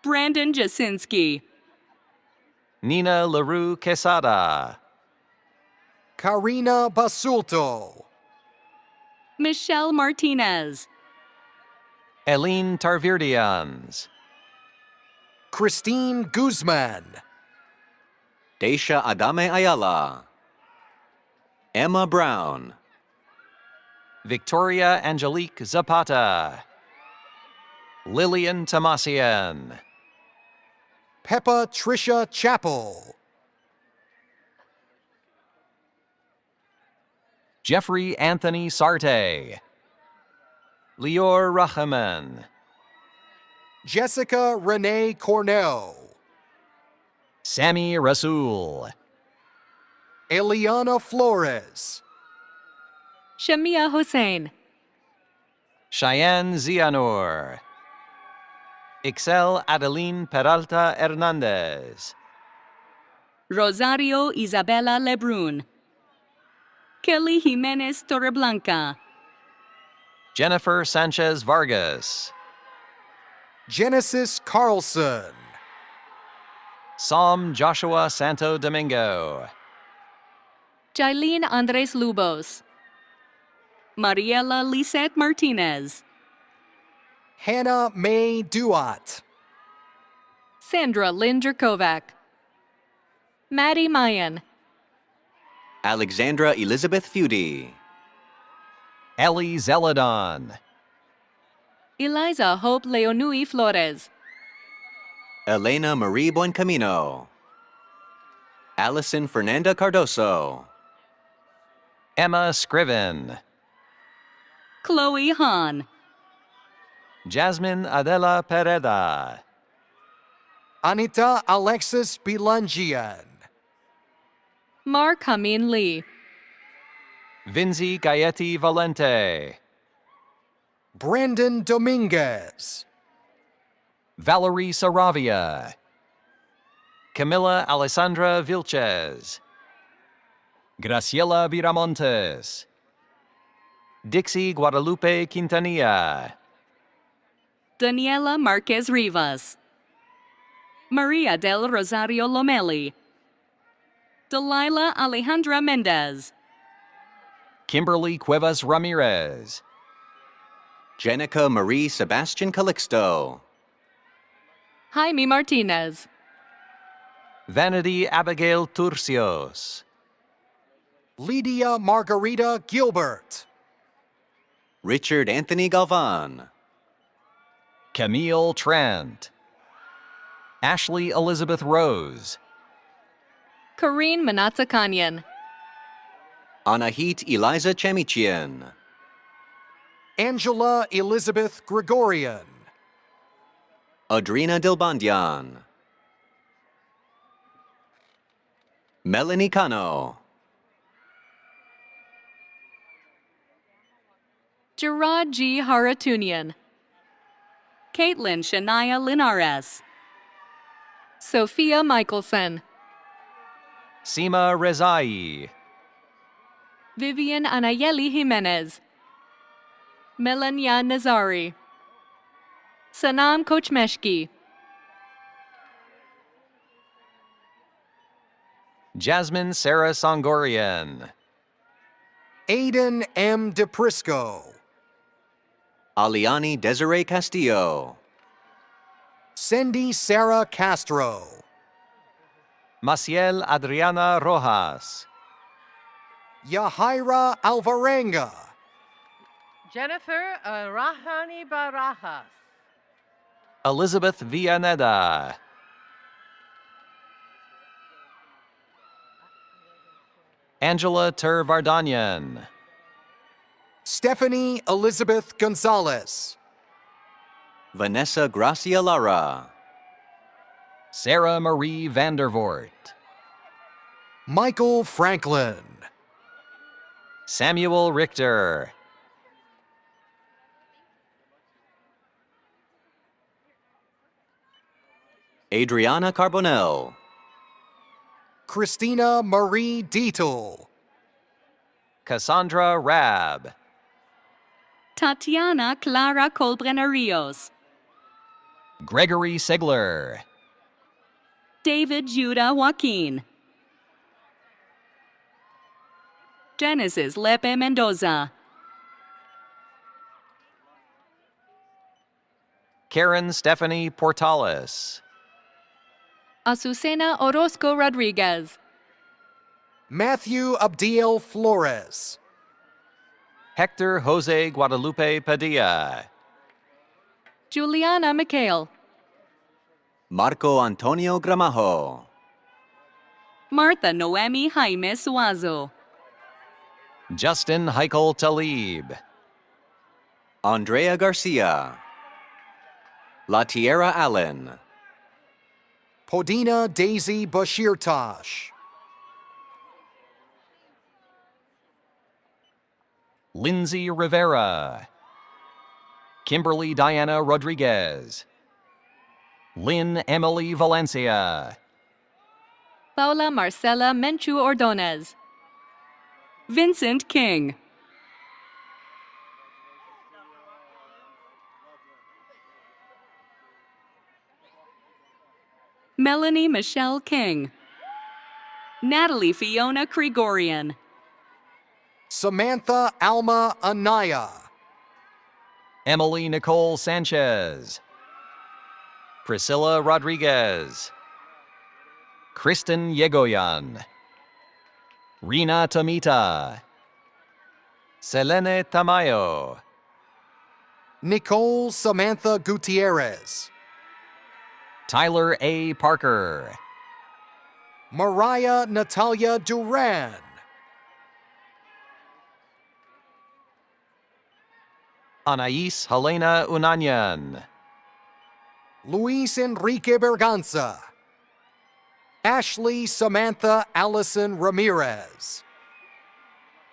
Brandon Jasinski. Nina LaRue Quesada. Karina Basulto. Michelle Martinez. Eileen Tarvirdians. Christine Guzman. Daisha Adame Ayala. Emma Brown. Victoria Angelique Zapata. Lillian Tomasian. Peppa Trisha Chappell. Jeffrey Anthony Sarte. Lior Rahaman. Jessica Renee Cornell. Sammy Rasul. Eliana Flores. Shamia Hussein. Cheyenne Zianur. Ixel Adeline Peralta Hernandez. Rosario Isabela Lebrun. Kelly Jimenez Torreblanca. Jennifer Sanchez Vargas. Genesis Carlson. Psalm Joshua Santo Domingo. Jailene Andres Lubos. Mariela Lisette Martinez. Hannah Mae Duat. Sandra Linder Kovac. Maddie Mayan. Alexandra Elizabeth Feudy. Ellie Zeladon. Eliza Hope Leonui Flores. Elena Marie Buencamino. Allison Fernanda Cardoso. Emma Scriven. Chloe Hahn. Jasmine Adela Pereda. Anita Alexis Bilangian. Mark Hamin Lee. Vinzi Gayetti Valente. Brandon Dominguez. Valerie Saravia. Camila Alessandra Vilches. Graciela Viramontes. Dixie Guadalupe Quintanilla. Daniela Marquez Rivas. Maria del Rosario Lomeli. Delilah Alejandra Mendez. Kimberly Cuevas Ramirez. Jenica Marie Sebastian Calixto. Jaime Martinez. Vanity Abigail Turcios. Lydia Margarita Gilbert. Richard Anthony Galvan. Camille Trent. Ashley Elizabeth Rose. Kareen Manatsa Kanyan. Anahit Eliza Chemichian. Angela Elizabeth Gregorian. Adrina Dilbandian. Melanie Cano. Gerard G. Haratunian. Caitlin Shania Linares. Sophia Michelson. Seema Rezai. Vivian Anayeli Jimenez. Melania Nazari. Sanam Kochmeshki. Jasmine Sarah Songorian. Aiden M. DePrisco. Aliani Desiree Castillo. Cindy Sarah Castro. Maciel Adriana Rojas. Yahaira Alvarenga. Jennifer Rahani Barajas. Elizabeth Villaneda. Angela Ter Vardanyan. Stephanie Elizabeth Gonzalez. Vanessa Gracia Lara. Sarah Marie Vandervoort. Michael Franklin. Samuel Richter. Adriana Carbonell. Christina Marie Dietel. Cassandra Rab. Tatiana Clara Colbrenner Rios. Gregory Sigler. David Judah Joaquin. Genesis Lepe Mendoza. Karen Stephanie Portales. Azucena Orozco Rodriguez. Matthew Abdiel Flores. Hector Jose Guadalupe Padilla. Juliana Mikhail. Marco Antonio Gramajo. Martha Noemi Jaime Suazo. Justin Heikel Talib. Andrea Garcia. La Tierra Allen. Podina Daisy Bashirtosh. Lindsay Rivera. Kimberly Diana Rodriguez. Lynn Emily Valencia. Paula Marcela Menchu Ordonez. Vincent King. Melanie Michelle King. Natalie Fiona Gregorian. Samantha Alma Anaya. Emily Nicole Sanchez. Priscilla Rodriguez. Kristen Yegoyan. Rina Tamita. Selene Tamayo. Nicole Samantha Gutierrez. Tyler A. Parker. Mariah Natalia Duran. Anais Helena Unanyan. Luis Enrique Berganza. Ashley Samantha Allison Ramirez.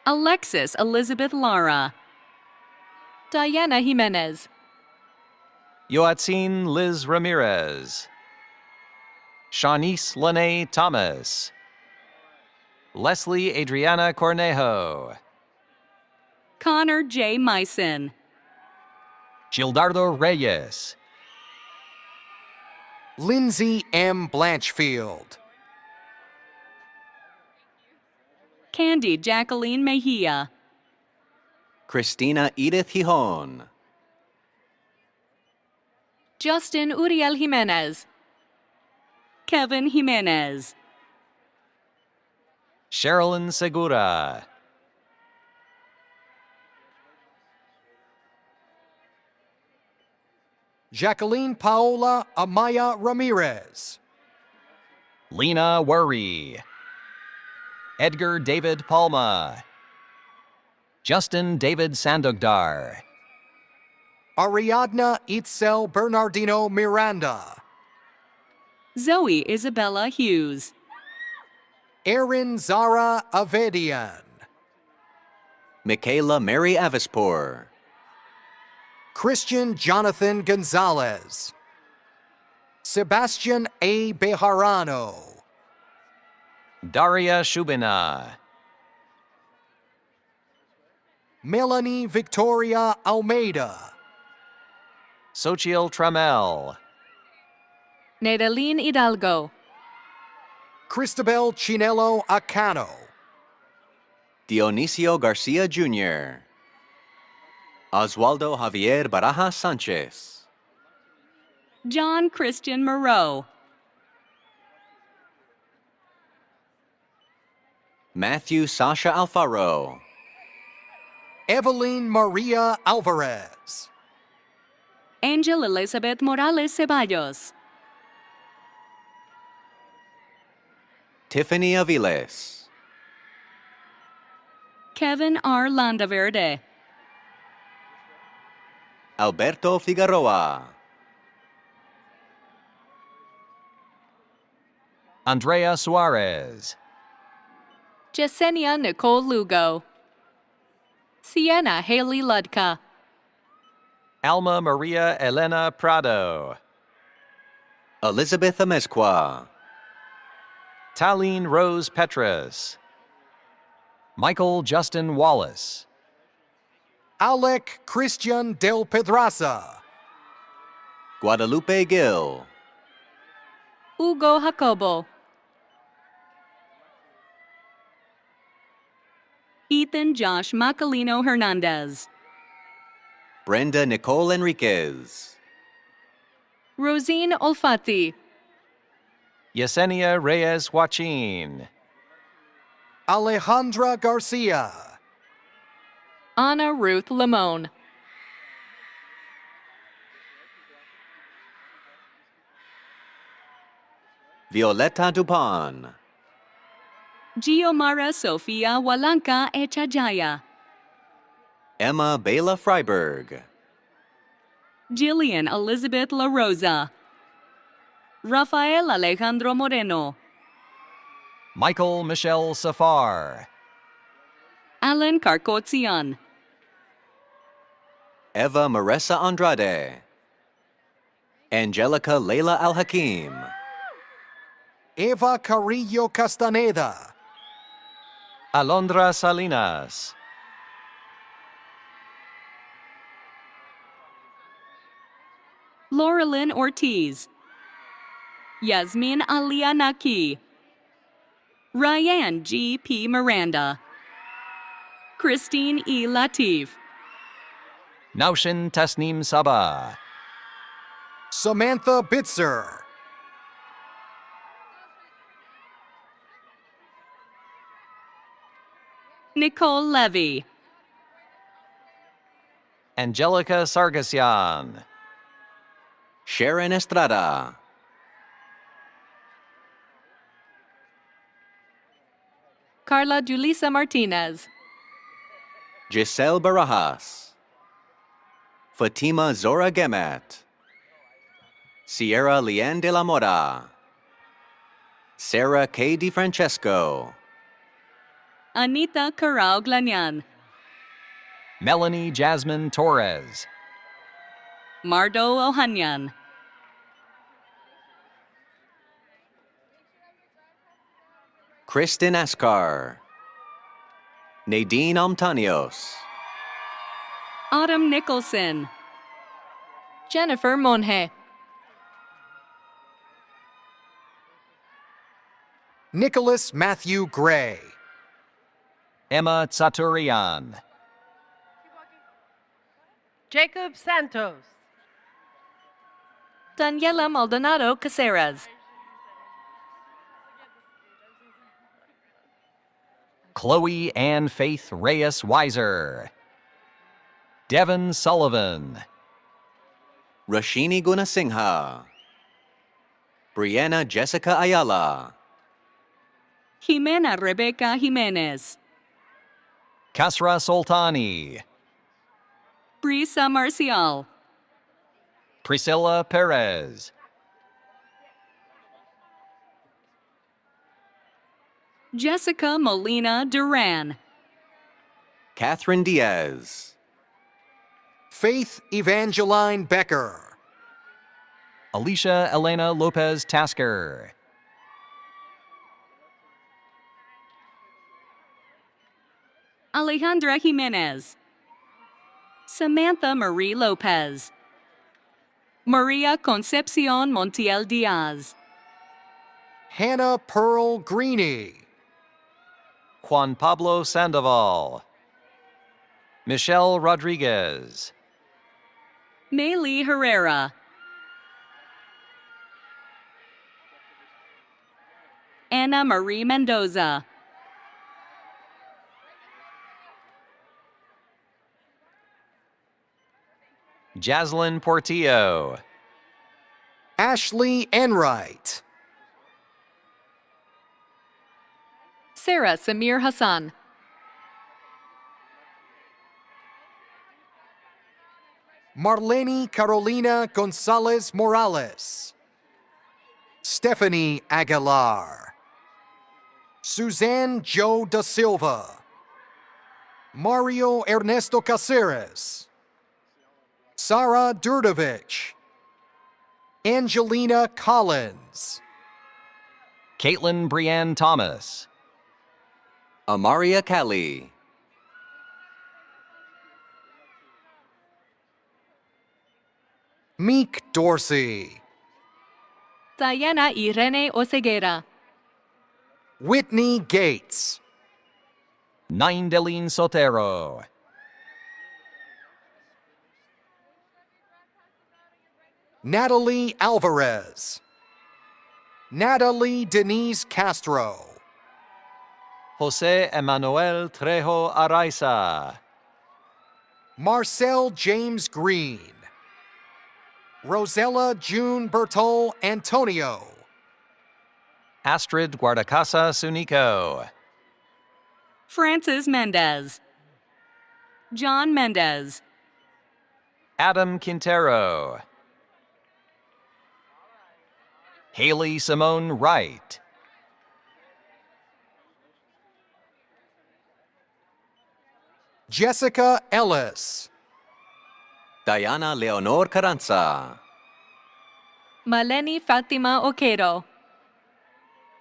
Alexis Elizabeth Lara. Diana Jimenez. Yoatzin Liz Ramirez. Shanice Lene Thomas. Leslie Adriana Cornejo. Connor J. Myson. Gildardo Reyes. Lindsay M. Blanchfield. Candy Jacqueline Mejia. Christina Edith Gijon. Justin Uriel Jimenez. Kevin Jimenez. Sherilyn Segura. Jacqueline Paola Amaya Ramirez. Lena Worry. Edgar David Palma. Justin David Sandogdar. Ariadna Itzel Bernardino Miranda. Zoe Isabella Hughes. Erin Zara Avedian. Michaela Mary Avispor. Christian Jonathan Gonzalez. Sebastian A. Bejarano. Daria Shubina. Melanie Victoria Almeida. Xochitl Tramel. Nedaline Hidalgo. Cristabel Chinelo Acano. Dionisio Garcia Jr. Oswaldo Javier Barajas Sanchez. John Christian Moreau. Matthew Sasha Alfaro. Evelyn Maria Alvarez. Angel Elizabeth Morales Ceballos. Tiffany Aviles. Kevin R. Landaverde. Alberto Figueroa. Andrea Suarez. Yesenia Nicole Lugo. Sienna Haley Ludka. Alma Maria Elena Prado. Elizabeth Amezcua. Talene Rose Petrus. Michael Justin Wallace. Alec Christian Del Pedraza. Guadalupe Gill. Hugo Jacobo. Ethan Josh Macalino Hernandez. Brenda Nicole Enriquez. Rosine Olfati. Yesenia Reyes Joaquin. Alejandra Garcia. Anna Ruth Lamone. Violeta Dupan. Giomara Sofia Walanka Echajaya. Emma Bela Freiberg. Jillian Elizabeth La Rosa. Rafael Alejandro Moreno. Michael Michelle Safar. Alan Carcotzian. Eva Maressa Andrade. Angelica Leila Al-Hakim. Eva Carrillo Castaneda. Alondra Salinas. Laurelyn Ortiz. Yasmin Alia Naki. Ryan G. P. Miranda. Christine E. Latif. Naushin Tasnim Sabah. Samantha Bitzer. Nicole Levy. Angelica Sargassian. Sharon Estrada. Carla Julissa Martinez. Giselle Barajas. Fatima Zora Gemet. Sierra Leanne de la Mora. Sarah K. DiFrancesco. Anita Carao Glanian. Melanie Jasmine Torres. Mardo Ohanyan. Kristen Ascar. Nadine Amtanios. Autumn Nicholson. Jennifer Monje. Nicholas Matthew Gray. Emma Tsaturian. Jacob Santos. Daniela Maldonado Caceres. Chloe Ann Faith Reyes Weiser. Devin Sullivan. Rashini Gunasingha. Brianna Jessica Ayala. Jimena Rebecca Jimenez. Kasra Soltani. Brisa Marcial. Priscilla Perez. Jessica Molina Duran. Catherine Diaz. Faith Evangeline Becker. Alicia Elena Lopez Tasker. Alejandra Jimenez. Samantha Marie Lopez. Maria Concepcion Montiel Diaz. Hannah Pearl Greeny. Juan Pablo Sandoval. Michelle Rodriguez. Maylee Herrera. Anna Marie Mendoza. Jaslyn Portillo. Ashley Enright. Sarah Samir Hassan. Marlene Carolina Gonzalez Morales. Stephanie Aguilar. Suzanne Joe Da Silva. Mario Ernesto Caceres. Sara Durdovich. Angelina Collins. Caitlin Brianne Thomas. Amaria Kelly. Meek Dorsey. Diana Irene Oseguera. Whitney Gates. Naindelin Sotero. Natalie Alvarez. Natalie Denise Castro. Jose Emanuel Trejo Araiza. Marcel James Green. Rosella June Bertol Antonio. Astrid Guardacasa Sunico. Francis Mendez. John Mendez. Adam Quintero. Haley Simone Wright. Jessica Ellis. Diana Leonor Carranza. Maleni Fatima Oquero.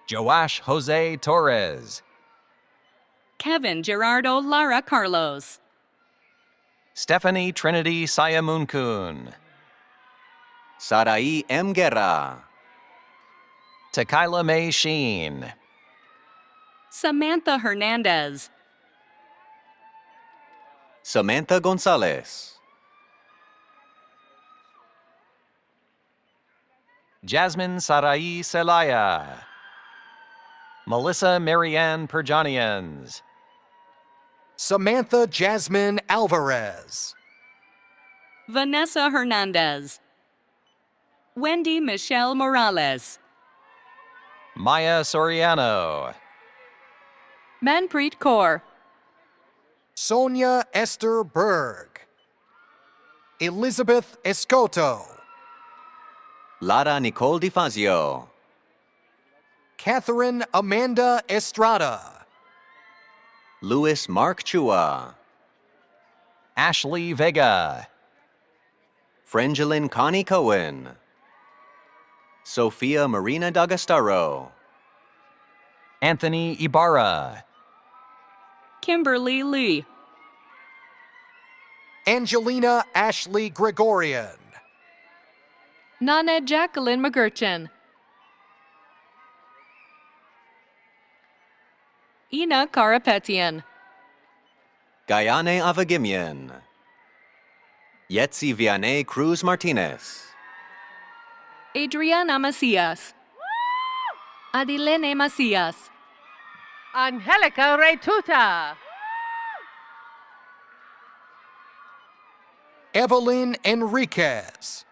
Joash Jose Torres. Kevin Gerardo Lara Carlos. Stephanie Trinity Sayamunkun. Sarai M. Guerra. Tequila May Sheen. Samantha Hernandez. Samantha Gonzalez. Jasmine Sarai Celaya. Melissa Marianne Perjanians. Samantha Jasmine Alvarez. Vanessa Hernandez. Wendy Michelle Morales. Maya Soriano. Manpreet Kaur. Sonia Esther Berg. Elizabeth Escoto. Lara Nicole DiFazio. Catherine Amanda Estrada. Luis Mark Chua. Ashley Vega. Frangelin Connie Cohen. Sophia Marina D'Agostaro. Anthony Ibarra. Kimberly Lee. Angelina Ashley Gregorian. Nana Jacqueline McGurchin. Ina Karapetian. Gayane Avagimian. Yetzi Vianney Cruz Martinez. Adriana Macias. Adilene Macias. Angelica Retuta. Evelyn Enriquez.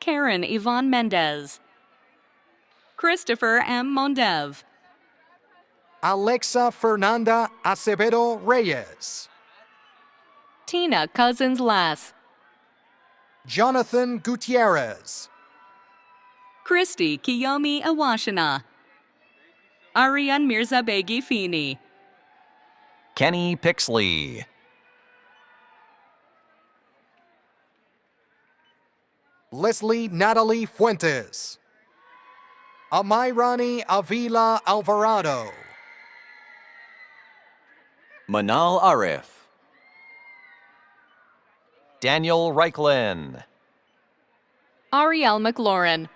Karen Yvonne Mendez. Christopher M. Mondev. Alexa Fernanda Acevedo Reyes. Tina Cousins Lass. Jonathan Gutierrez. Christy Kiyomi Awashina. Ariane Mirza Begi Fini. Kenny Pixley. Leslie Natalie Fuentes. Amairani Avila Alvarado. Manal Arif. Daniel Reichlin. Ariel McLaurin.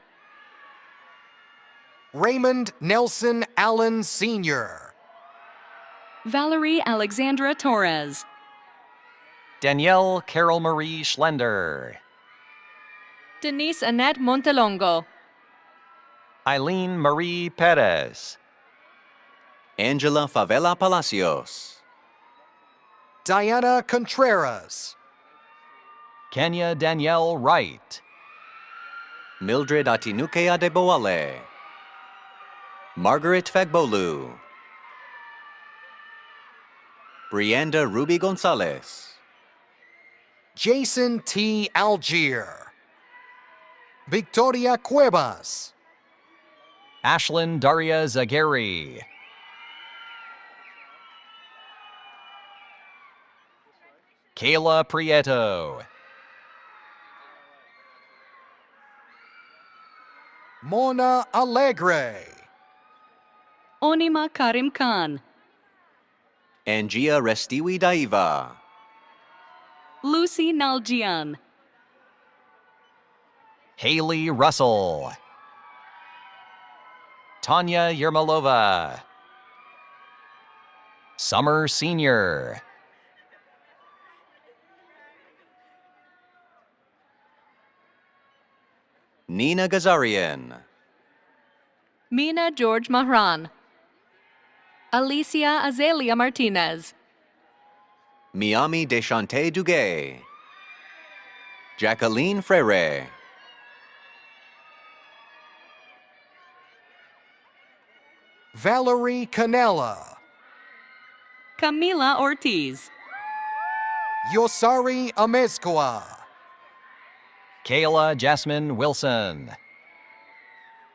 Raymond Nelson Allen Sr. Valerie Alexandra Torres. Danielle Carol Marie Schlender. Denise Annette Montelongo. Eileen Marie Perez. Angela Favela Palacios. Diana Contreras. Kenya Danielle Wright. Mildred Atinuke Adeboale. Margaret Fagbolu. Brianda Ruby Gonzalez. Jason T. Algier. Victoria Cuevas. Ashlyn Daria Zagheri. Kayla Prieto. Mona Alegre. Onima Karim Khan. Angia Restiwi Daiva. Lucy Naljian. Haley Russell. Tanya Yermalova. Summer Senior. Nina Gazarian, Mina George Mahran. Alicia Azalea Martinez. Miami Deshante Duguay, Jacqueline Frere, Valerie Canella, Camila Ortiz. Yosari Amezcua, Kayla Jasmine Wilson.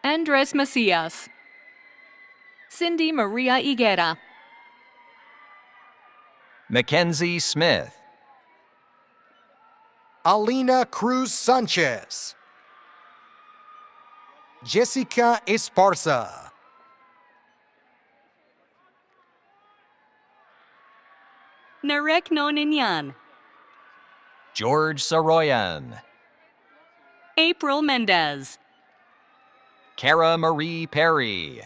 Andres Macias. Cindy Maria Higuera. Mackenzie Smith. Alina Cruz Sanchez, Jessica Esparza, Narek Noninyan. George Soroyan. April Mendez. Cara Marie Perry.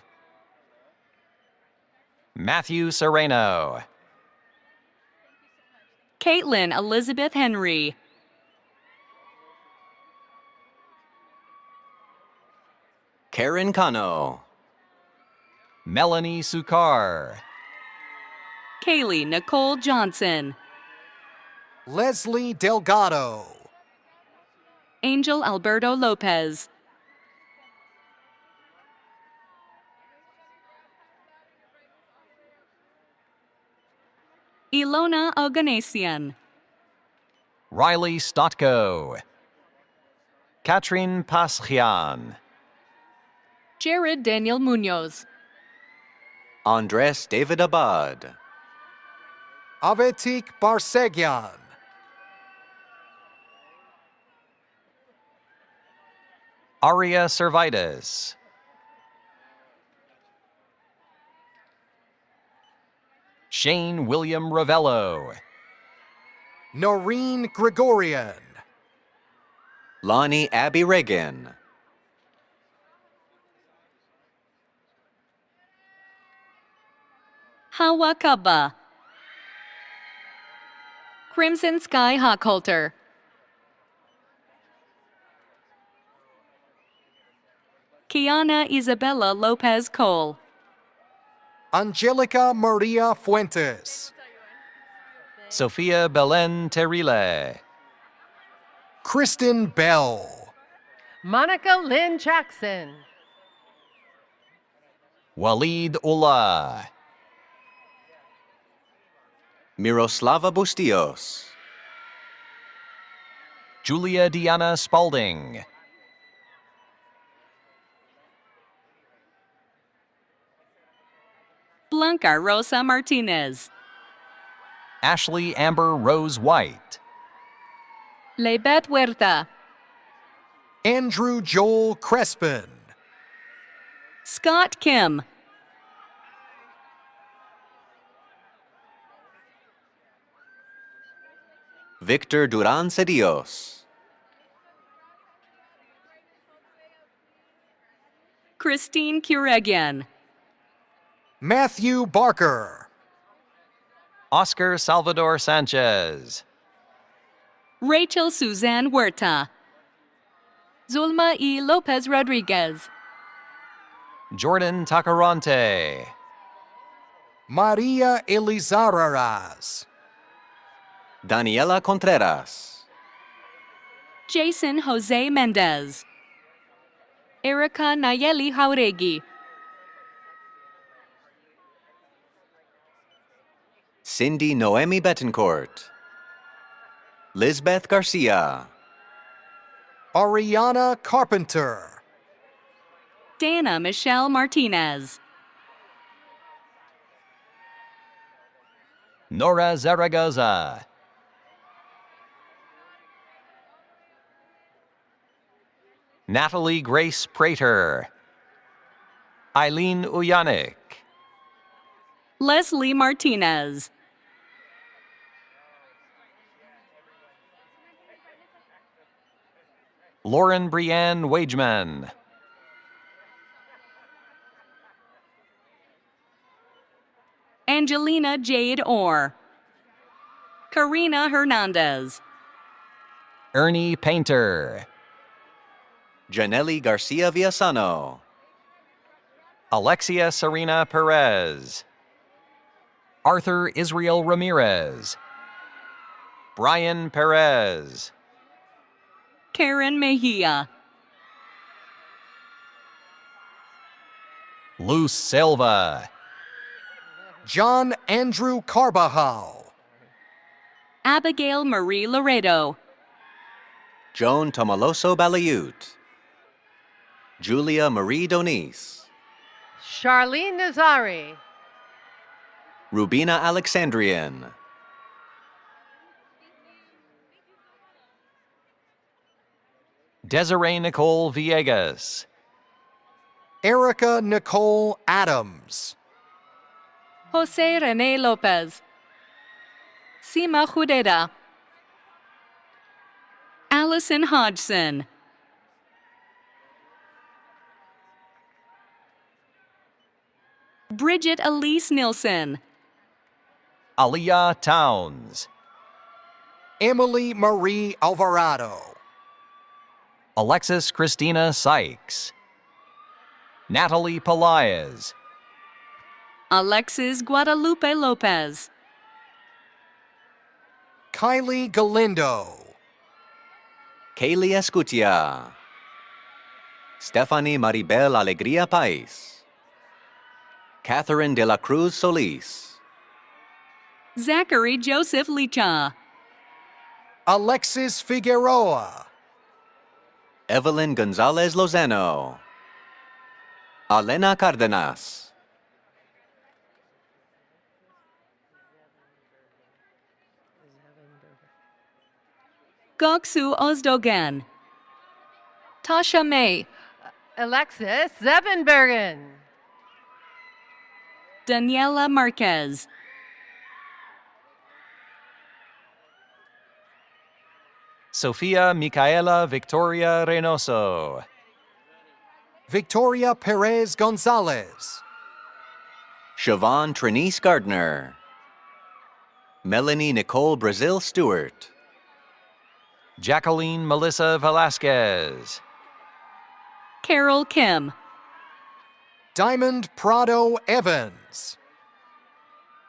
Matthew Sereno. Caitlin Elizabeth Henry. Karen Cano, Melanie Sukar. Kaylee Nicole Johnson. Leslie Delgado, Angel Alberto Lopez. Ilona Oganesian. Riley Stotko. Katrin Paschian. Jared Daniel Munoz. Andres David Abad, Avetik Barsegyan, Aria Servitis. Shane William Ravello. Noreen Gregorian, Lonnie Abby Reagan, Hawa Kaba. Crimson Sky Hockhalter. Kiana Isabella Lopez Cole. Angelica Maria Fuentes, Sophia Belen Terile. Kristen Bell, Monica Lynn Jackson. Walid Ullah. Miroslava Bustillos, Julia Diana Spalding. Blanca Rosa Martinez. Ashley Amber Rose White. Leibeth Huerta. Andrew Joel Crespin, Scott Kim. Victor Duran Cedillos, Christine Kuregian. Matthew Barker, Oscar Salvador Sanchez. Rachel Suzanne Huerta. Zulma E. Lopez Rodriguez. Jordan Tacarante. Maria Elizararaz, Daniela Contreras, Jason Jose Mendez. Erica Nayeli Jauregui. Cindy Noemi Betancourt, Lisbeth Garcia, Ariana Carpenter, Dana Michelle Martinez. Nora Zaragoza. Natalie Grace Prater. Eileen Uyanik. Leslie Martinez. Lauren Brianne Wageman. Angelina Jade Orr. Karina Hernandez. Ernie Painter. Janelli Garcia Villasano. Alexia Serena Perez. Arthur Israel Ramirez. Brian Perez. Karen Mejia. Luz Silva. John Andrew Carbajal. Abigail Marie Laredo. Joan Tomaloso Balayut. Julia Marie Donice. Charlene Nazari. Rubina Alexandrian. Desiree Nicole Villegas. Erica Nicole Adams. Jose Rene Lopez. Sima Judeda. Allison Hodgson. Bridget Elise Nilsson. Aliyah Towns. Emily Marie Alvarado. Alexis Christina Sykes. Natalie Pelaez. Alexis Guadalupe Lopez. Kylie Galindo. Kaylee Escutia. Stephanie Maribel Alegría Pais. Catherine de la Cruz Solis. Zachary Joseph Licha. Alexis Figueroa. Evelyn Gonzalez Lozano. Alena Cardenas. Goksu Ozdogan. Tasha May. Alexis Zevenbergen. Daniela Marquez. Sofia Micaela Victoria Reynoso. Victoria Perez Gonzalez. Siobhan Trinice Gardner. Melanie Nicole Brazil Stewart. Jacqueline Melissa Velasquez. Carol Kim. Diamond Prado Evans.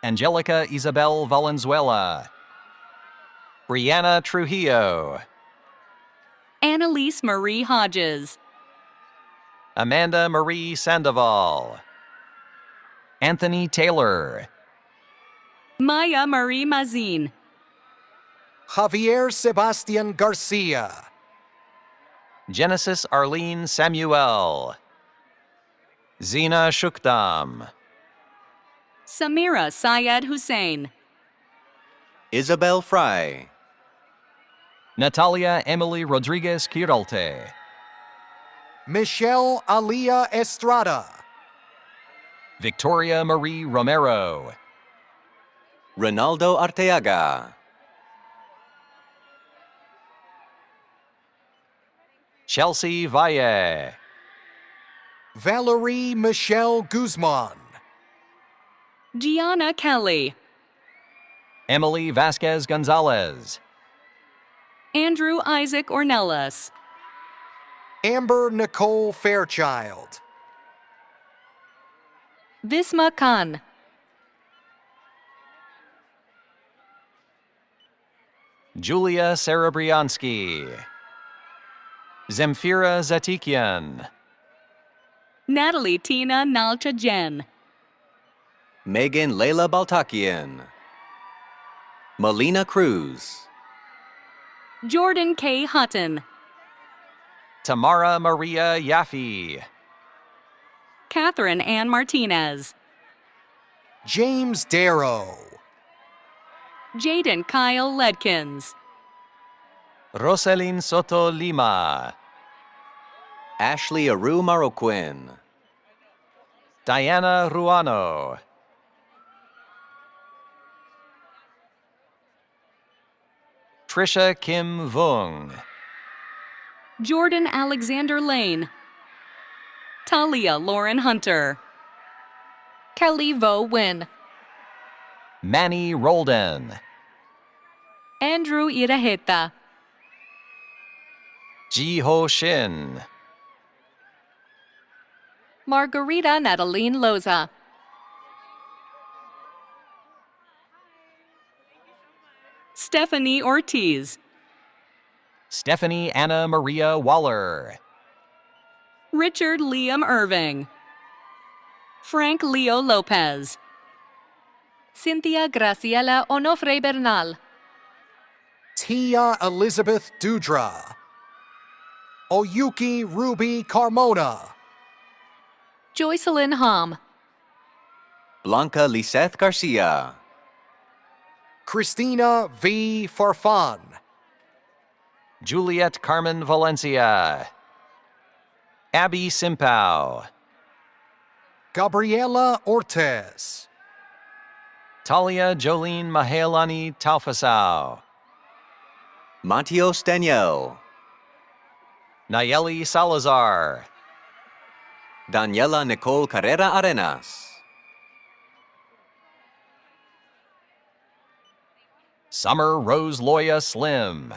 Angelica Isabel Valenzuela. Brianna Trujillo. Annalise Marie Hodges. Amanda Marie Sandoval. Anthony Taylor. Maya Marie Mazin. Javier Sebastian Garcia. Genesis Arlene Samuel. Zina Shukdam. Samira Syed Hussein. Isabel Fry. Natalia Emily Rodriguez Quiralte. Michelle Alia Estrada. Victoria Marie Romero. Ronaldo Arteaga. Chelsea Valle. Valerie Michelle Guzman. Gianna Kelly. Emily Vasquez Gonzalez. Andrew Isaac Ornelas. Amber Nicole Fairchild. Visma Khan. Julia Serebriansky. Zemfira Zatikian. Natalie Tina Nalcha Jen. Megan Layla Baltakian. Melina Cruz. Jordan K. Hutton. Tamara Maria Yaffe. Catherine Ann Martinez. James Darrow. Jaden Kyle Ledkins. Roselyn Soto Lima. Ashley Aru Maroquin. Diana Ruano. Trisha Kim Vung. Jordan Alexander Lane. Talia Lauren Hunter. Kelly Vo Win. Manny Roldan. Andrew Iraheta. Ji Ho Shin. Margarita Nataline Loza. Stephanie Ortiz. Stephanie Anna Maria Waller. Richard Liam Irving. Frank Leo Lopez. Cynthia Graciela Onofre Bernal. Tia Elizabeth Dudra. Oyuki Ruby Carmona. Joycelyn Hom. Blanca Liseth Garcia. Christina V. Farfan. Juliet Carmen Valencia. Abby Simpao. Gabriela Ortez. Talia Jolene Mahealani Taufasao. Matios Daniel. Nayeli Salazar. Daniela Nicole Carrera Arenas. Summer Rose Loya Slim.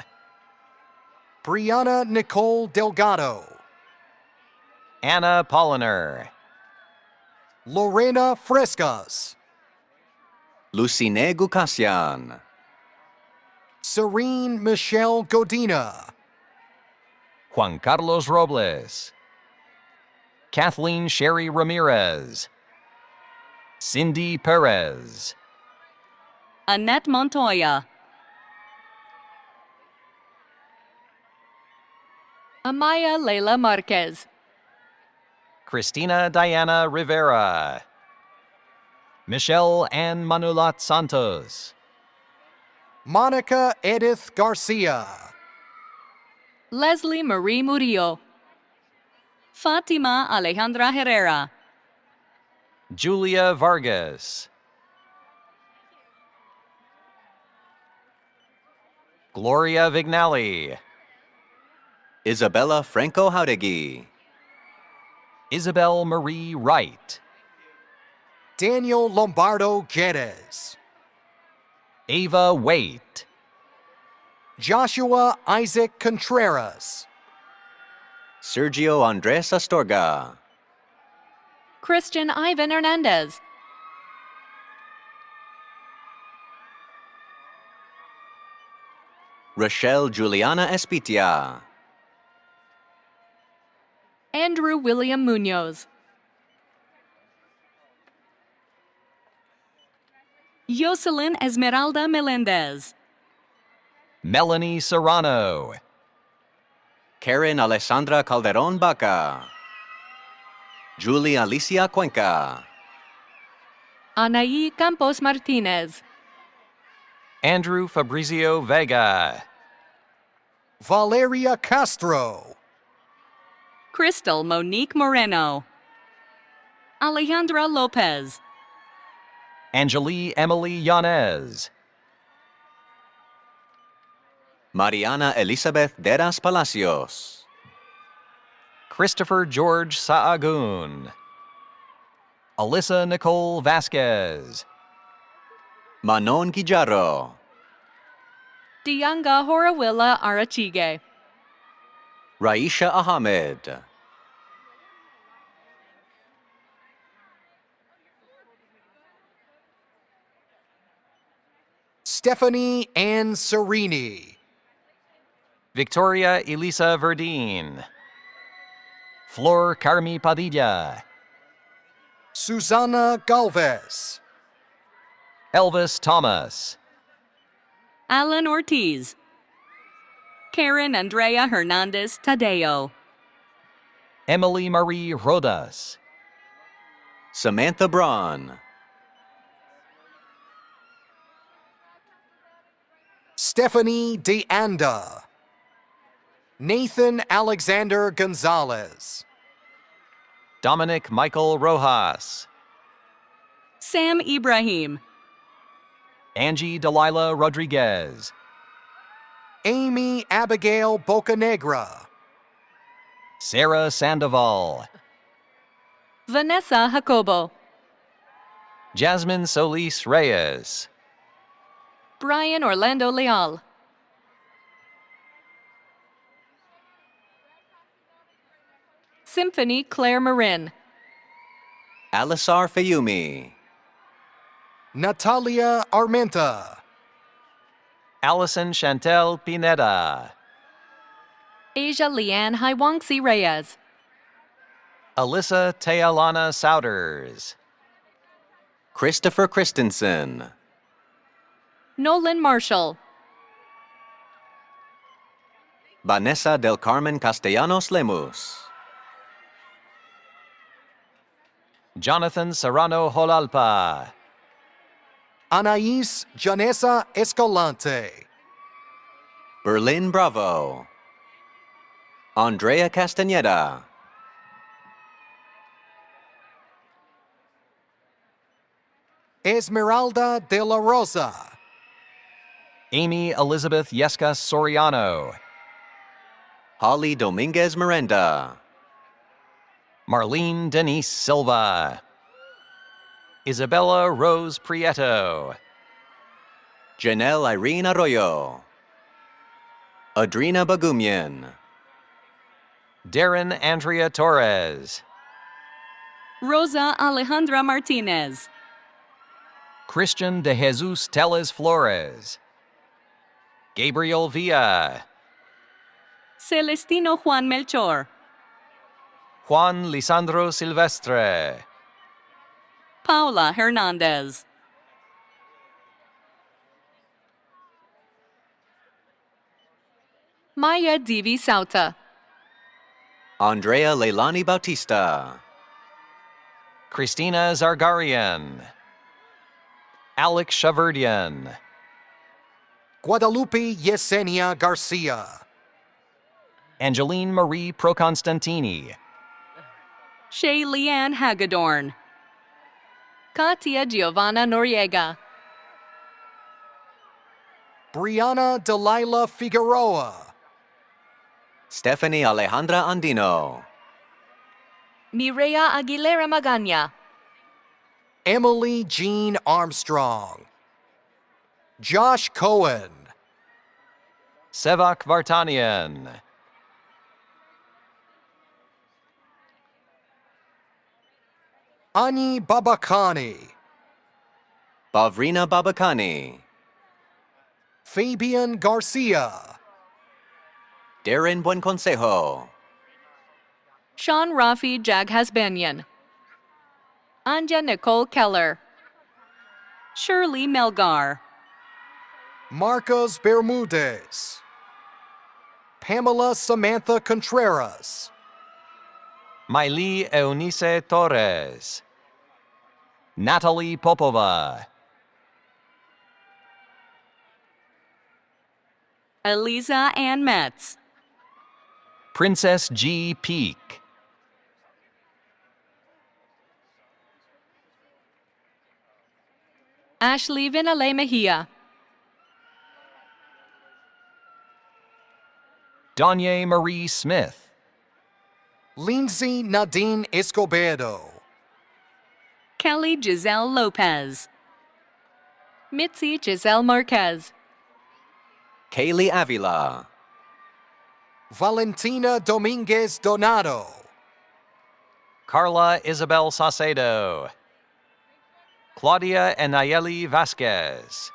Brianna Nicole Delgado. Anna Polliner. Lorena Frescas. Lucine Gukasyan. Serene Michelle Godina. Juan Carlos Robles. Kathleen Sherry Ramirez. Cindy Perez. Annette Montoya. Amaya Leila Marquez. Christina Diana Rivera. Michelle Ann Manulat Santos. Monica Edith Garcia. Leslie Marie Murillo. Fatima Alejandra Herrera. Julia Vargas. Gloria Vignali. Isabella Franco Haudegui. Isabel Marie Wright. Daniel Lombardo Guedes. Ava Waite. Joshua Isaac Contreras. Sergio Andres Astorga. Christian Ivan Hernandez. Rochelle Juliana Espitia. Andrew William Munoz. Jocelyn Esmeralda Melendez. Melanie Serrano. Karen Alessandra Calderon Baca. Julie Alicia Cuenca. Anaí Campos Martinez. Andrew Fabrizio Vega. Valeria Castro. Crystal Monique Moreno. Alejandra Lopez. Angelique Emily Yanez. Mariana Elizabeth Deras Palacios. Christopher George Saagun. Alyssa Nicole Vasquez. Manon Guijarro. Dianga Horawilla Arachige. Raisha Ahmed. Stephanie Ann Serini. Victoria Elisa Verdeen. Flor Carmi Padilla. Susana Galvez. Elvis Thomas. Alan Ortiz. Karen Andrea Hernandez Tadeo. Emily Marie Rodas. Samantha Braun. Stephanie DeAnda. Nathan Alexander Gonzalez. Dominic Michael Rojas. Sam Ibrahim. Angie Delilah Rodriguez. Amy Abigail Bocanegra. Sarah Sandoval. Vanessa Jacobo. Jasmine Solis Reyes. Brian Orlando Leal. Symphony Claire Marin. Alisar Fayumi. Natalia Armenta. Allison Chantel Pineda. Asia Leanne Haiwangsi Reyes. Alyssa Tealana Souders. Christopher Christensen. Nolan Marshall. Vanessa del Carmen Castellanos Lemus. Jonathan Serrano Holalpa. Anais Janessa Escalante. Berlin Bravo. Andrea Castañeda. Esmeralda de la Rosa. Amy Elizabeth Yesca Soriano. Holly Dominguez Miranda. Marlene Denise Silva. Isabella Rose Prieto. Janelle Irene Arroyo. Adrina Bagumian. Darren Andrea Torres. Rosa Alejandra Martinez. Christian de Jesus Teles Flores. Gabriel Villa. Celestino Juan Melchor. Juan Lisandro Silvestre. Paula Hernandez. Maya Divi Sauta. Andrea Leilani Bautista. Christina Zargarian. Alex Shaverdian. Guadalupe Yesenia Garcia. Angeline Marie Proconstantini. Shay Leanne Hagedorn. Katia Giovanna Noriega. Brianna Delilah Figueroa. Stephanie Alejandra Andino. Mireya Aguilera Magana. Emily Jean Armstrong. Josh Cohen. Sevak Vartanian. Ani Babakani. Bavrina Babakani. Fabian Garcia. Darren Buenconsejo. Sean Rafi Jaghasbenyan. Anja Nicole Keller. Shirley Melgar. Marcos Bermudez. Pamela Samantha Contreras. Miley Eunice Torres. Natalie Popova. Eliza Ann Metz. Princess G. Peak. Ashley Vinale Mejia. Danye Marie Smith. Lindsay Nadine Escobedo. Kelly Giselle Lopez. Mitzi Giselle Marquez. Kaylee Avila. Valentina Dominguez Donato. Carla Isabel Saucedo. Claudia and Nayeli Vasquez.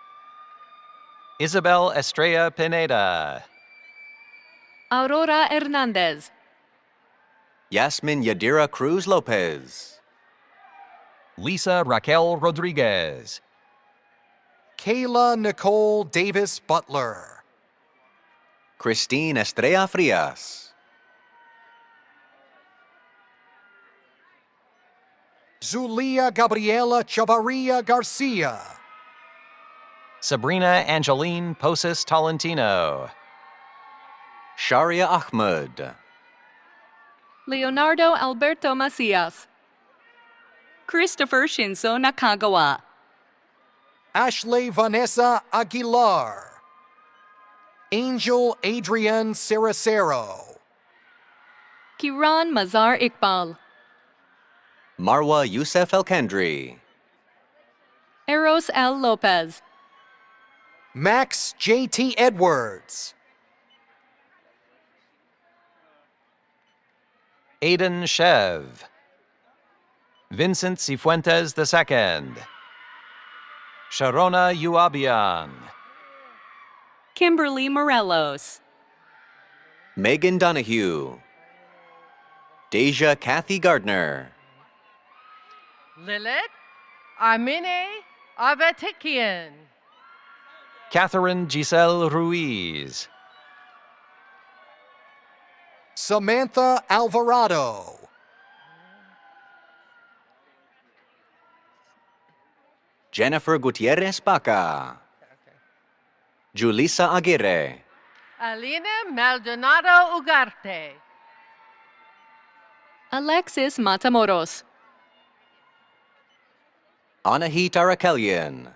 Isabel Estrella Pineda. Aurora Hernandez. Yasmin Yadira Cruz Lopez. Lisa Raquel Rodriguez. Kayla Nicole Davis Butler. Christine Estrella Frias. Zulia Gabriela Chavarria Garcia. Sabrina Angeline Poses Tolentino. Sharia Ahmed. Leonardo Alberto Macias. Christopher Shinso Nakagawa. Ashley Vanessa Aguilar. Angel Adrian Saracero. Kiran Mazar Iqbal. Marwa Youssef El-Kendri. Eros L. Lopez. Max J.T. Edwards. Aiden Shev. Vincent Cifuentes II. Sharona Uabian. Kimberly Morelos. Megan Donahue. Deja Kathy Gardner. Lilith Armine Avatikian. Catherine Giselle Ruiz. Samantha Alvarado. Jennifer Gutierrez Baca. Julissa Aguirre. Alina Maldonado Ugarte. Alexis Matamoros. Anahit Arakelian.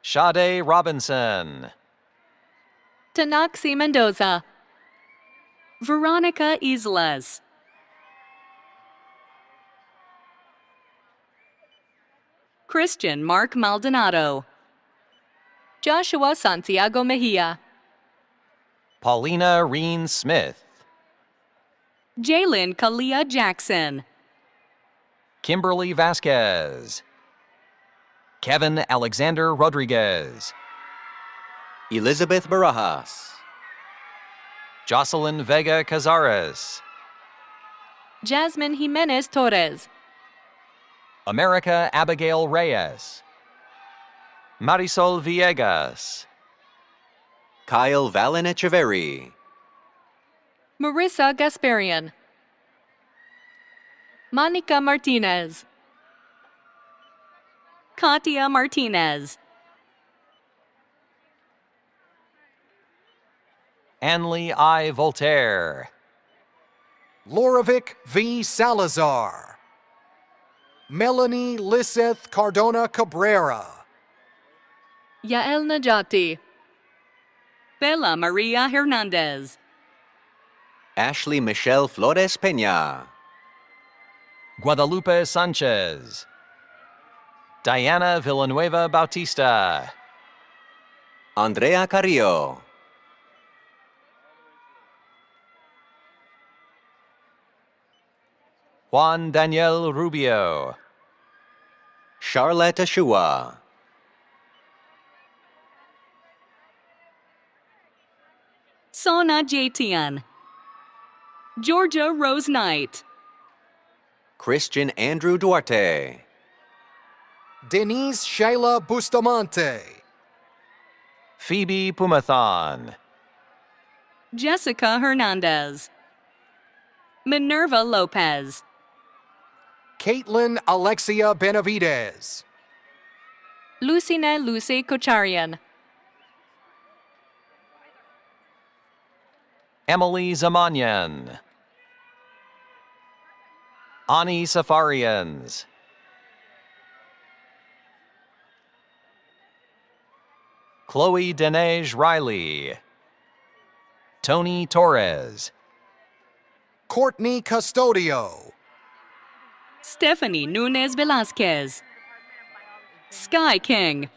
Sade Robinson. Tanaxi Mendoza. Veronica Islas. Christian Mark Maldonado. Joshua Santiago Mejia. Paulina Reen Smith. Jalen Kalia Jackson. Kimberly Vasquez. Kevin Alexander Rodriguez. Elizabeth Barajas. Jocelyn Vega Cazares. Jasmine Jimenez Torres. America Abigail Reyes. Marisol Villegas. Kyle Valen Echeverry. Marissa Gasparian. Monica Martinez. Katia Martinez. Anli I. Voltaire. Lorovic V. Salazar. Melanie Lisseth Cardona Cabrera. Yael Najati. Bella Maria Hernandez. Ashley Michelle Flores Peña. Guadalupe Sanchez. Diana Villanueva Bautista. Andrea Carrillo. Juan Daniel Rubio. Charlotte Ashua. Sona Jatian. Georgia Rose Knight. Christian Andrew Duarte. Denise Shayla Bustamante. Phoebe Pumathon. Jessica Hernandez. Minerva Lopez. Caitlin Alexia Benavides. Lucina Lucy Kocharian. Emily Zamanyan. Ani Safarians. Chloe Denej Riley. Tony Torres. Courtney Custodio. Stephanie Nunez Velasquez. Sky King.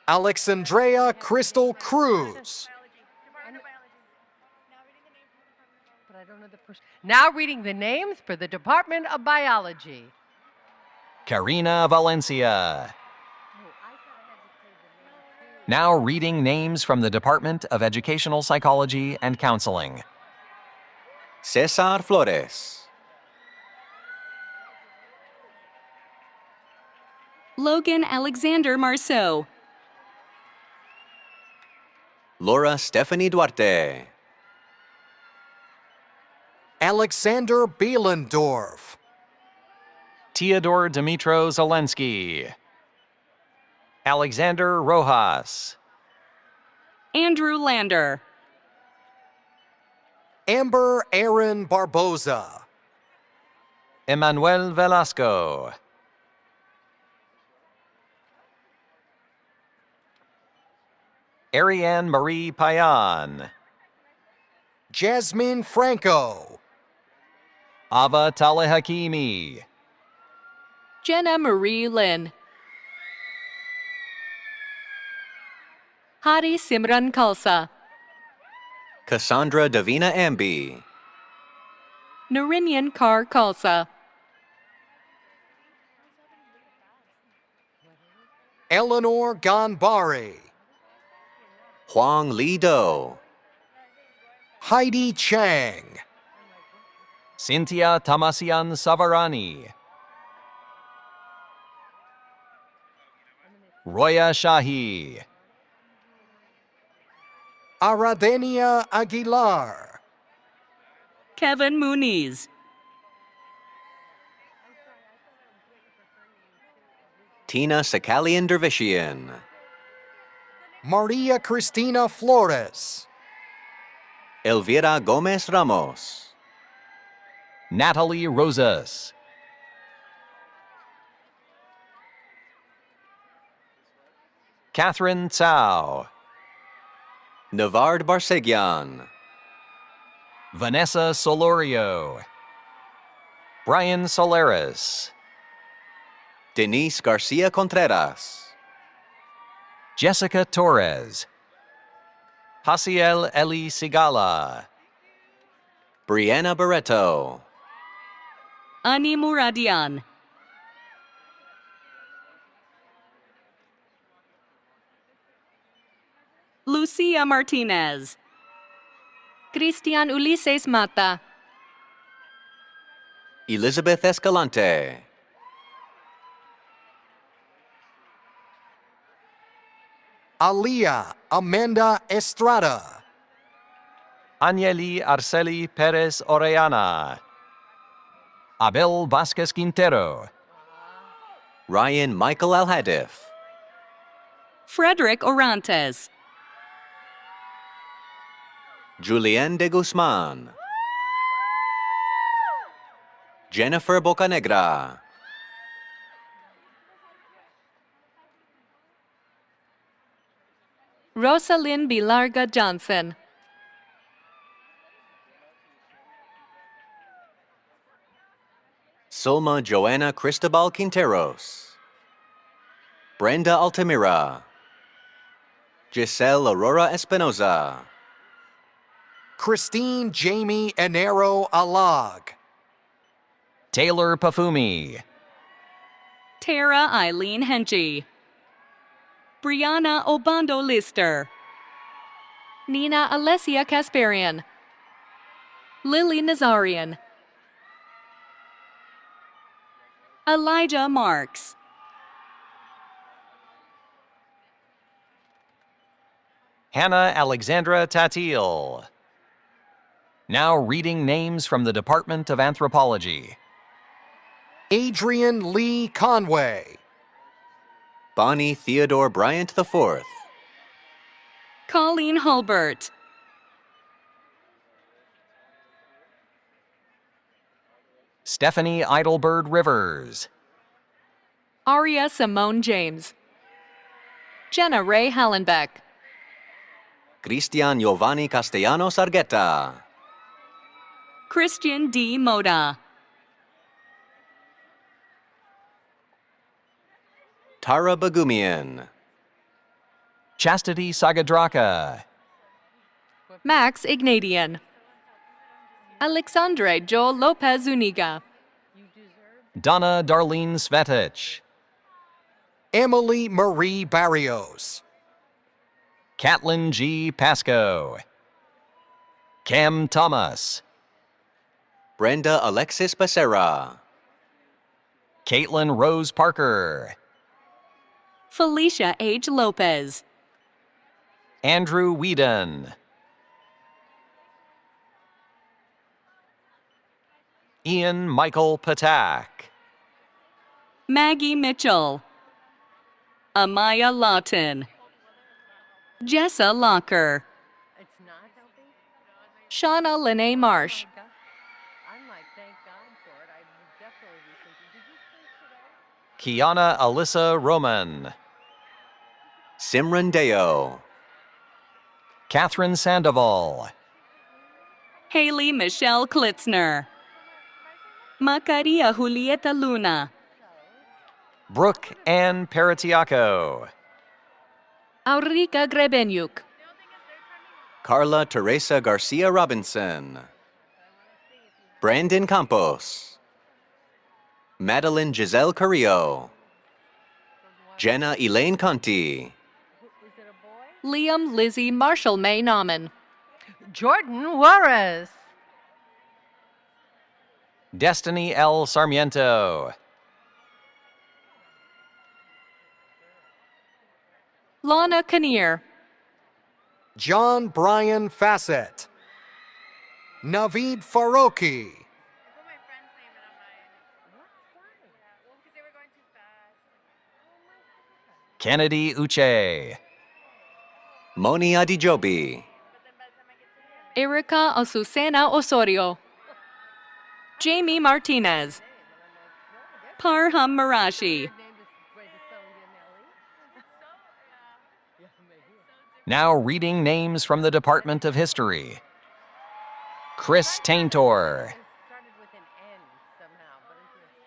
Alexandrea Crystal Cruz. Now reading the names for the Department of Biology. Karina Valencia. Now reading names from the Department of Educational Psychology and Counseling. Cesar Flores. Logan Alexander Marceau. Laura Stephanie Duarte. Alexander Bielendorf. Theodore Dimitro Zelensky. Alexander Rojas. Andrew Lander. Amber Aaron Barboza. Emmanuel Velasco. Ariane Marie Payan. Jasmine Franco. Ava Taleh Hakimi. Jenna Marie Lynn. Hari Simran Khalsa, Cassandra Davina Amby, Narinyan Kaur Khalsa, Eleanor Ganbari, Huang Li Do, Heidi Chang, Cynthia Tamasian Savarani, Roya Shahi, Aradenia Aguilar, Kevin Muniz, Tina Sakalian Dervishian, Maria Cristina Flores, Elvira Gomez Ramos, Natalie Rosas, Catherine Tsao, Navard Barsegyan, Vanessa Solorio, Brian Solares, Denise Garcia Contreras, Jessica Torres, Hasiel Eli Sigala, Brianna Barreto, Ani Muradian, Lucia Martinez, Cristian Ulises Mata, Elizabeth Escalante, Alia Amanda Estrada, Agneli Arceli Perez Orellana, Abel Vasquez Quintero, Ryan Michael Alhadif, Frederick Orantes, Julienne de Guzman, Jennifer Bocanegra, Rosalind Bilarga Johnson, Sulma Joanna Cristobal Quinteros, Brenda Altamira, Giselle Aurora Espinoza, Christine Jamie Enero Alag, Taylor Pafumi, Tara Eileen Henji, Brianna Obando Lister, Nina Alessia Kasparian, Lily Nazarian, Elijah Marks, Hannah Alexandra Tatil. Now reading names from the Department of Anthropology. Adrian Lee Conway, Bonnie Theodore Bryant IV, Colleen Hulbert, Stephanie Idlebird Rivers, Aria Simone James, Jenna Ray Hallenbeck, Cristian Giovanni Castellanos Argueta, Christian D. Moda, Tara Bagumian, Chastity Sagadraka, Max Ignatian, Alexandre Joel Lopez Zuniga, Donna Darlene Svetich, Emily Marie Barrios, Catlin G. Pasco, Cam Thomas, Brenda Alexis Becerra, Caitlin Rose Parker, Felicia H. Lopez, Andrew Whedon, Ian Michael Patak, Maggie Mitchell, Amaya Lawton, Jessa Locker, Shauna Lene Marsh, Kiana Alyssa Roman, Simran Deo, Catherine Sandoval, Haley Michelle Klitzner, Macaria Julieta Luna, Brooke Ann Paratiaco, Aurica Grebenyuk. Carla Teresa Garcia Robinson. Brandon Campos. Madeline Giselle Carrillo. Jenna Elaine Conti. Liam Lizzie Marshall May Nauman. Jordan Juarez. Destiny L. Sarmiento. Lana Kinnear. John Brian Fassett. Naveed Faroqi. Kennedy Uche. Moni Adijobi. Erica Azucena Osorio. Jamie Martinez. Parham Marashi. Now reading names from the Department of History. Chris Taintor.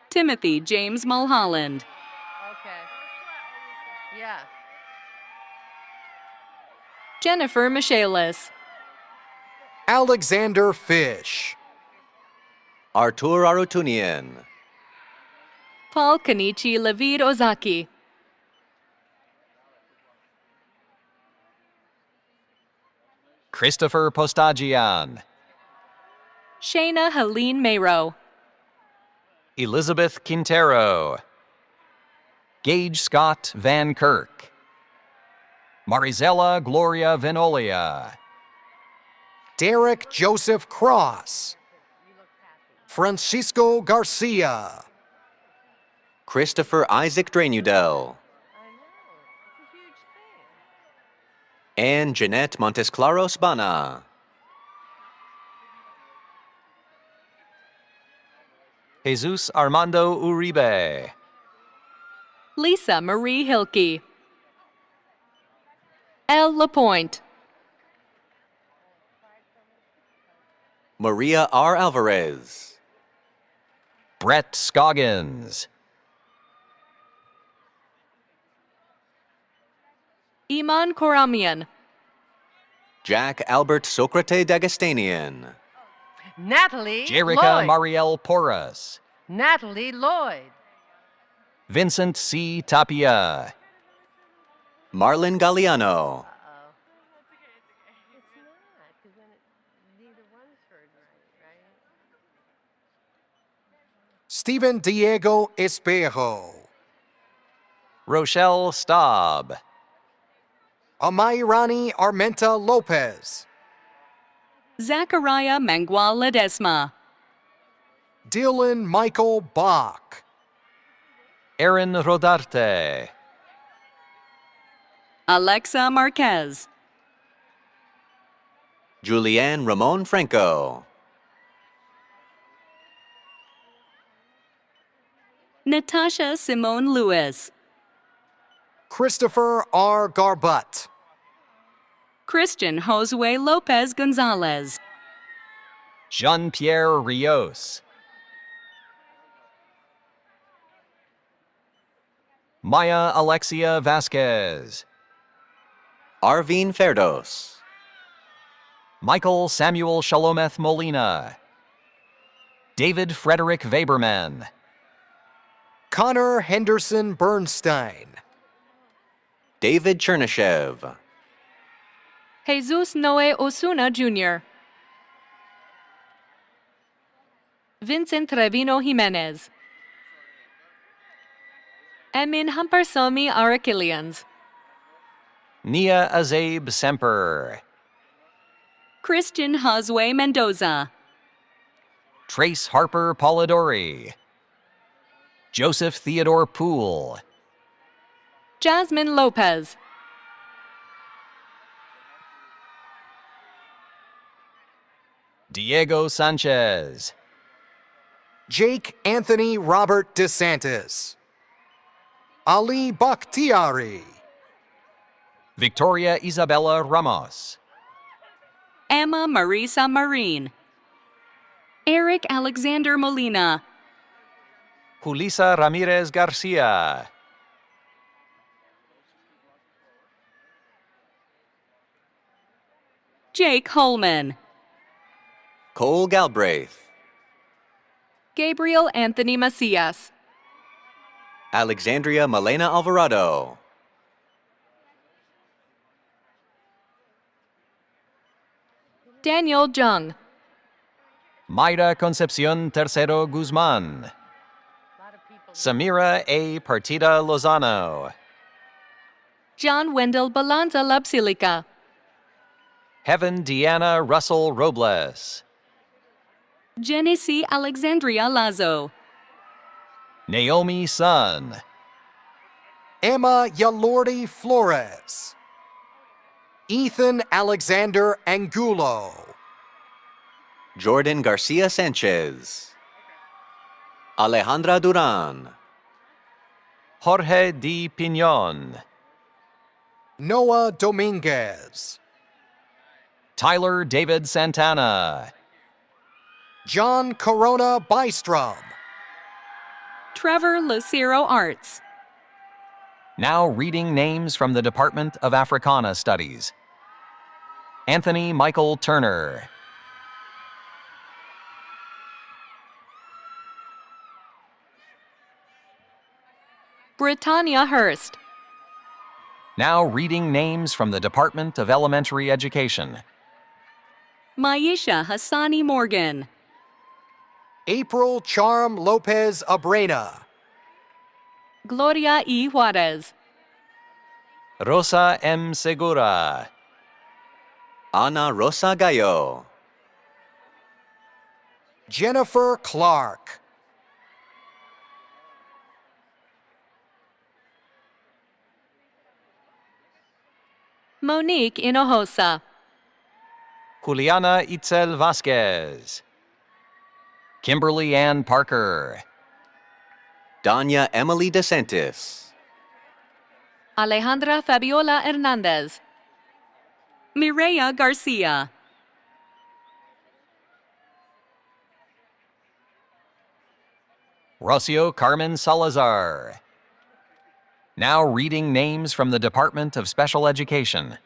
Timothy James Mulholland. Okay. Yeah. Jennifer Michaelis. Alexander Fish. Artur Arutunian. Paul Kanichi Levid Ozaki. Christopher Postagian. Shayna Helene Mayrow. Elizabeth Quintero. Gage Scott Van Kirk. Marizella Gloria Venolia. Derek Joseph Cross. Francisco Garcia. Christopher Isaac Drainudel. Anne Jeanette Montesclaros Bana. Jesus Armando Uribe. Lisa Marie Hilke. Elle Lapointe. Maria R. Alvarez. Brett Scoggins. Iman Koramian. Jack Albert Socrate Dagestanian. Natalie Jerica Lloyd. Mariel Porras. Natalie Lloyd. Vincent C. Tapia. Marlon Galliano. Stephen Diego Espejo. Rochelle Staub. Amairani Armenta Lopez. Zachariah Mangua Ledesma. Dylan Michael Bach. Aaron Rodarte. Alexa Marquez. Julianne Ramon Franco. Natasha Simone Lewis. Christopher R. Garbutt. Christian Josue Lopez Gonzalez. Jean-Pierre Rios. Maya Alexia Vasquez. Arvin Ferdos. Michael Samuel Shalometh Molina. David Frederick Weberman. Connor Henderson Bernstein. David Chernyshev. Jesus Noe Osuna Jr. Vincent Trevino Jimenez. Emin Hamparsomi Arakilians. Nia Azabe Semper. Christian Josue Mendoza. Trace Harper Polidori. Joseph Theodore Poole. Jasmine Lopez. Diego Sanchez. Jake Anthony Robert DeSantis. Ali Bakhtiari. Victoria Isabella Ramos. Emma Marisa Marin. Eric Alexander Molina. Julissa Ramirez Garcia. Jake Holman. Cole Galbraith. Gabriel Anthony Macias. Alexandria Malena Alvarado. Daniel Jung. Mayra Concepcion Tercero Guzman. Samira A. Partida Lozano. John Wendell Balanza Lapsilica. Heaven Deanna Russell Robles. Genesee Alexandria Lazo. Naomi Sun. Emma Yalordi Flores. Ethan Alexander Angulo. Jordan Garcia Sanchez. Alejandra Duran. Jorge D. Piñon. Noah Dominguez. Tyler David Santana. John Corona Bystrom. Trevor Lucero Arts. Now reading names from the Department of Africana Studies. Anthony Michael Turner. Britannia Hurst. Now reading names from the Department of Elementary Education. Maisha Hassani Morgan. April Charm Lopez Abrena. Gloria E. Juarez. Rosa M. Segura. Ana Rosa Gallo. Jennifer Clark. Monique Hinojosa. Juliana Itzel Vasquez. Kimberly Ann Parker. Danya Emily DeSantis. Alejandra Fabiola Hernandez. Mireya Garcia. Rocio Carmen Salazar. Now reading names from the Department of Special Education.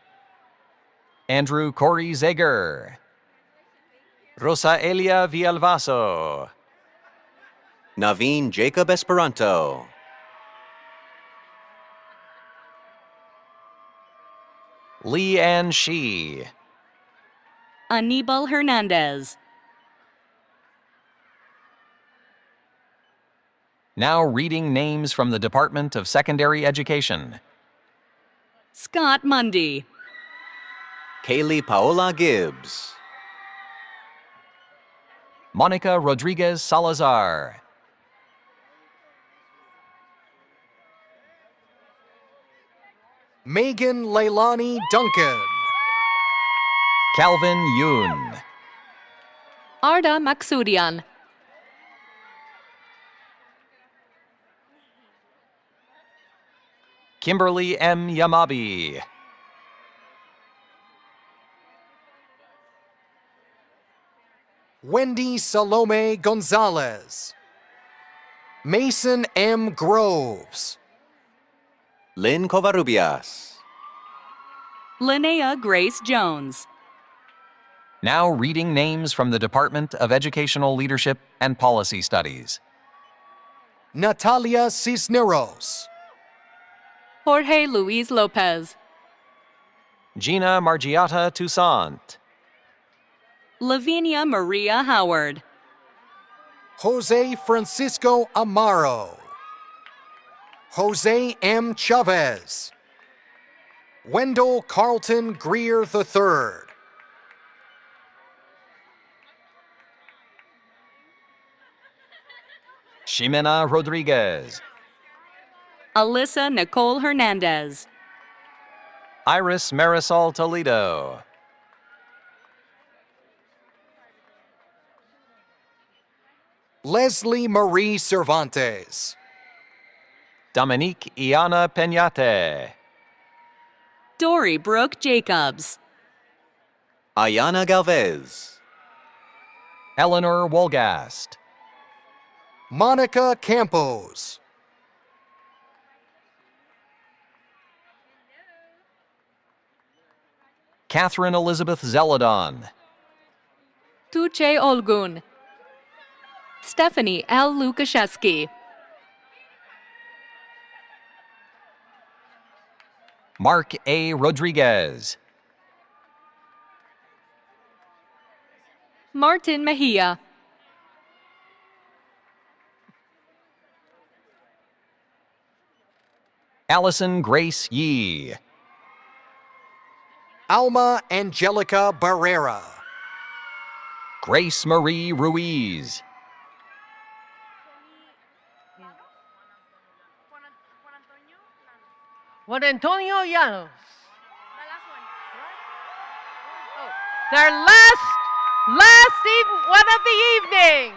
Andrew Corey Zager. Rosa Elia Villalvaso. Naveen Jacob Esperanto. Lee Ann Shee. Anibal Hernandez. Now reading names from the Department of Secondary Education. Scott Mundy. Kaylee Paola Gibbs. Monica Rodriguez Salazar. Megan Leilani Duncan. Calvin Yoon. Arda Maksudian. Kimberly M. Yamabi. Wendy Salome Gonzalez. Mason M. Groves. Lynn Covarrubias. Linnea Grace Jones. Now reading names from the Department of Educational Leadership and Policy Studies. Natalia Cisneros. Jorge Luis Lopez. Gina Margiata Toussaint. Lavinia Maria Howard. Jose Francisco Amaro. Jose M. Chavez. Wendell Carlton Greer III. Ximena Rodriguez. Alyssa Nicole Hernandez. Iris Marisol Toledo. Leslie Marie Cervantes. Dominique Iana Peñate. Dory Brooke Jacobs. Ayana Galvez. Eleanor Wolgast. Monica Campos. Catherine Elizabeth Zeladon. Tuche Olgun. Stephanie L. Lukaszewski. Mark A. Rodriguez. Martin Mejia. Allison Grace Yee. Alma Angelica Barrera. Grace Marie Ruiz. Juan Antonio Llanos. Their last one of the evening.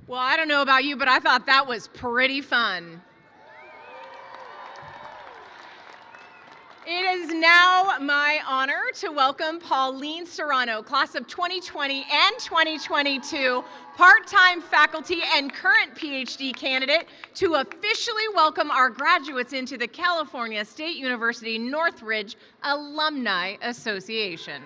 Well, I don't know about you, but I thought that was pretty fun. It is now my honor to welcome Pauline Serrano, class of 2020 and 2022, part-time faculty and current PhD candidate, to officially welcome our graduates into the California State University Northridge Alumni Association.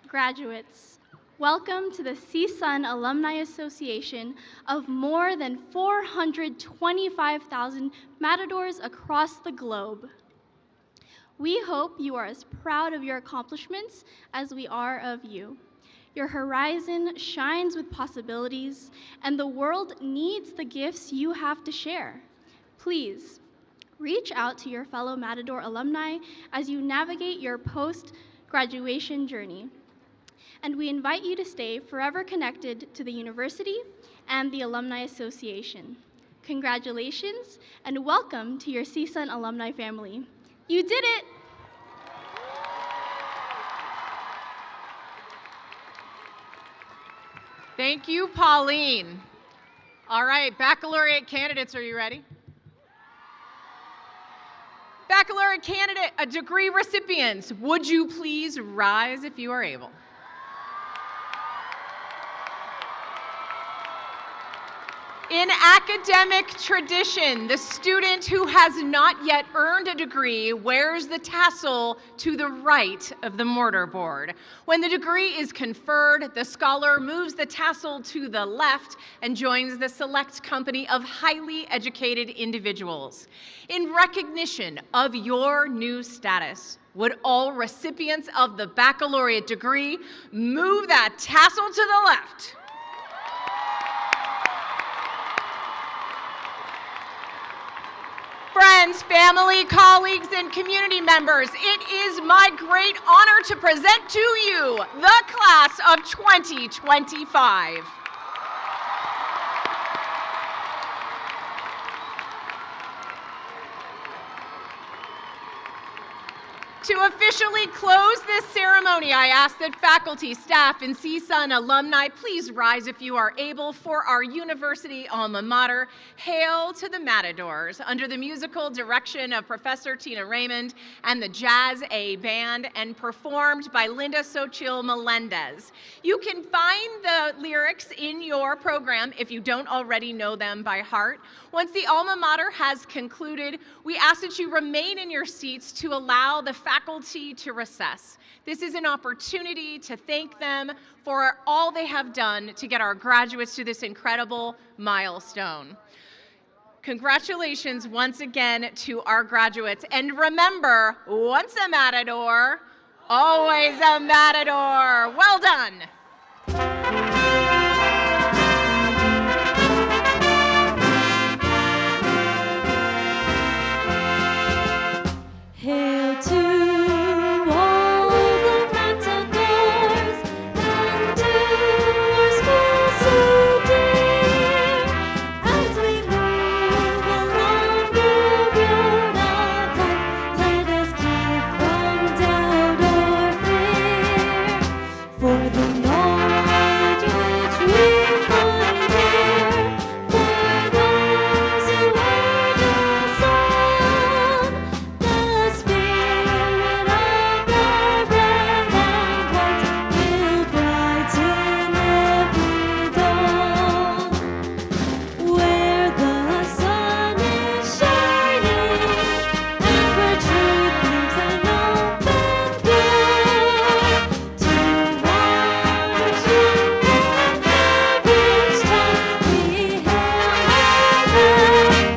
Graduates, welcome to the CSUN Alumni Association of more than 425,000 matadors across the globe. We hope you are as proud of your accomplishments as we are of you. Your horizon shines with possibilities, and the world needs the gifts you have to share. Please, reach out to your fellow Matador alumni as you navigate your post-graduation journey. And we invite you to stay forever connected to the university and the Alumni Association. Congratulations, and welcome to your CSUN alumni family. You did it! Thank you, Pauline. All right, baccalaureate candidates, are you ready? Baccalaureate candidate, degree recipients, would you please rise if you are able? In academic tradition, the student who has not yet earned a degree wears the tassel to the right of the mortarboard. When the degree is conferred, the scholar moves the tassel to the left and joins the select company of highly educated individuals. In recognition of your new status, would all recipients of the baccalaureate degree move that tassel to the left? Friends, family, colleagues, and community members, it is my great honor to present to you the class of 2025. To officially close this ceremony, I ask that faculty, staff, and CSUN alumni please rise if you are able for our university alma mater, Hail to the Matadors, under the musical direction of Professor Tina Raymond and the Jazz A Band, and performed by Linda Xochitl Melendez. You can find the lyrics in your program if you don't already know them by heart. Once the alma mater has concluded, we ask that you remain in your seats to allow the faculty to recess. This is an opportunity to thank them for all they have done to get our graduates to this incredible milestone. Congratulations once again to our graduates. And remember, once a matador, always a matador. Well done. Hail to all the matadors and to our school so dear. As we move along the road of life, let us keep from doubt or fear. For the knowledge which we find here, for those who heard the song, the spirit of the red and white will brighten every dawn. Where the sun is shining and where truth lives an open door, to waters young and every star, we hail our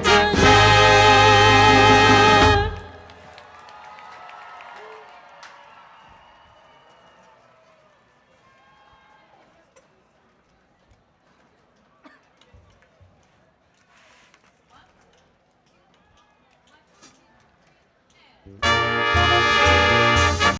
matador.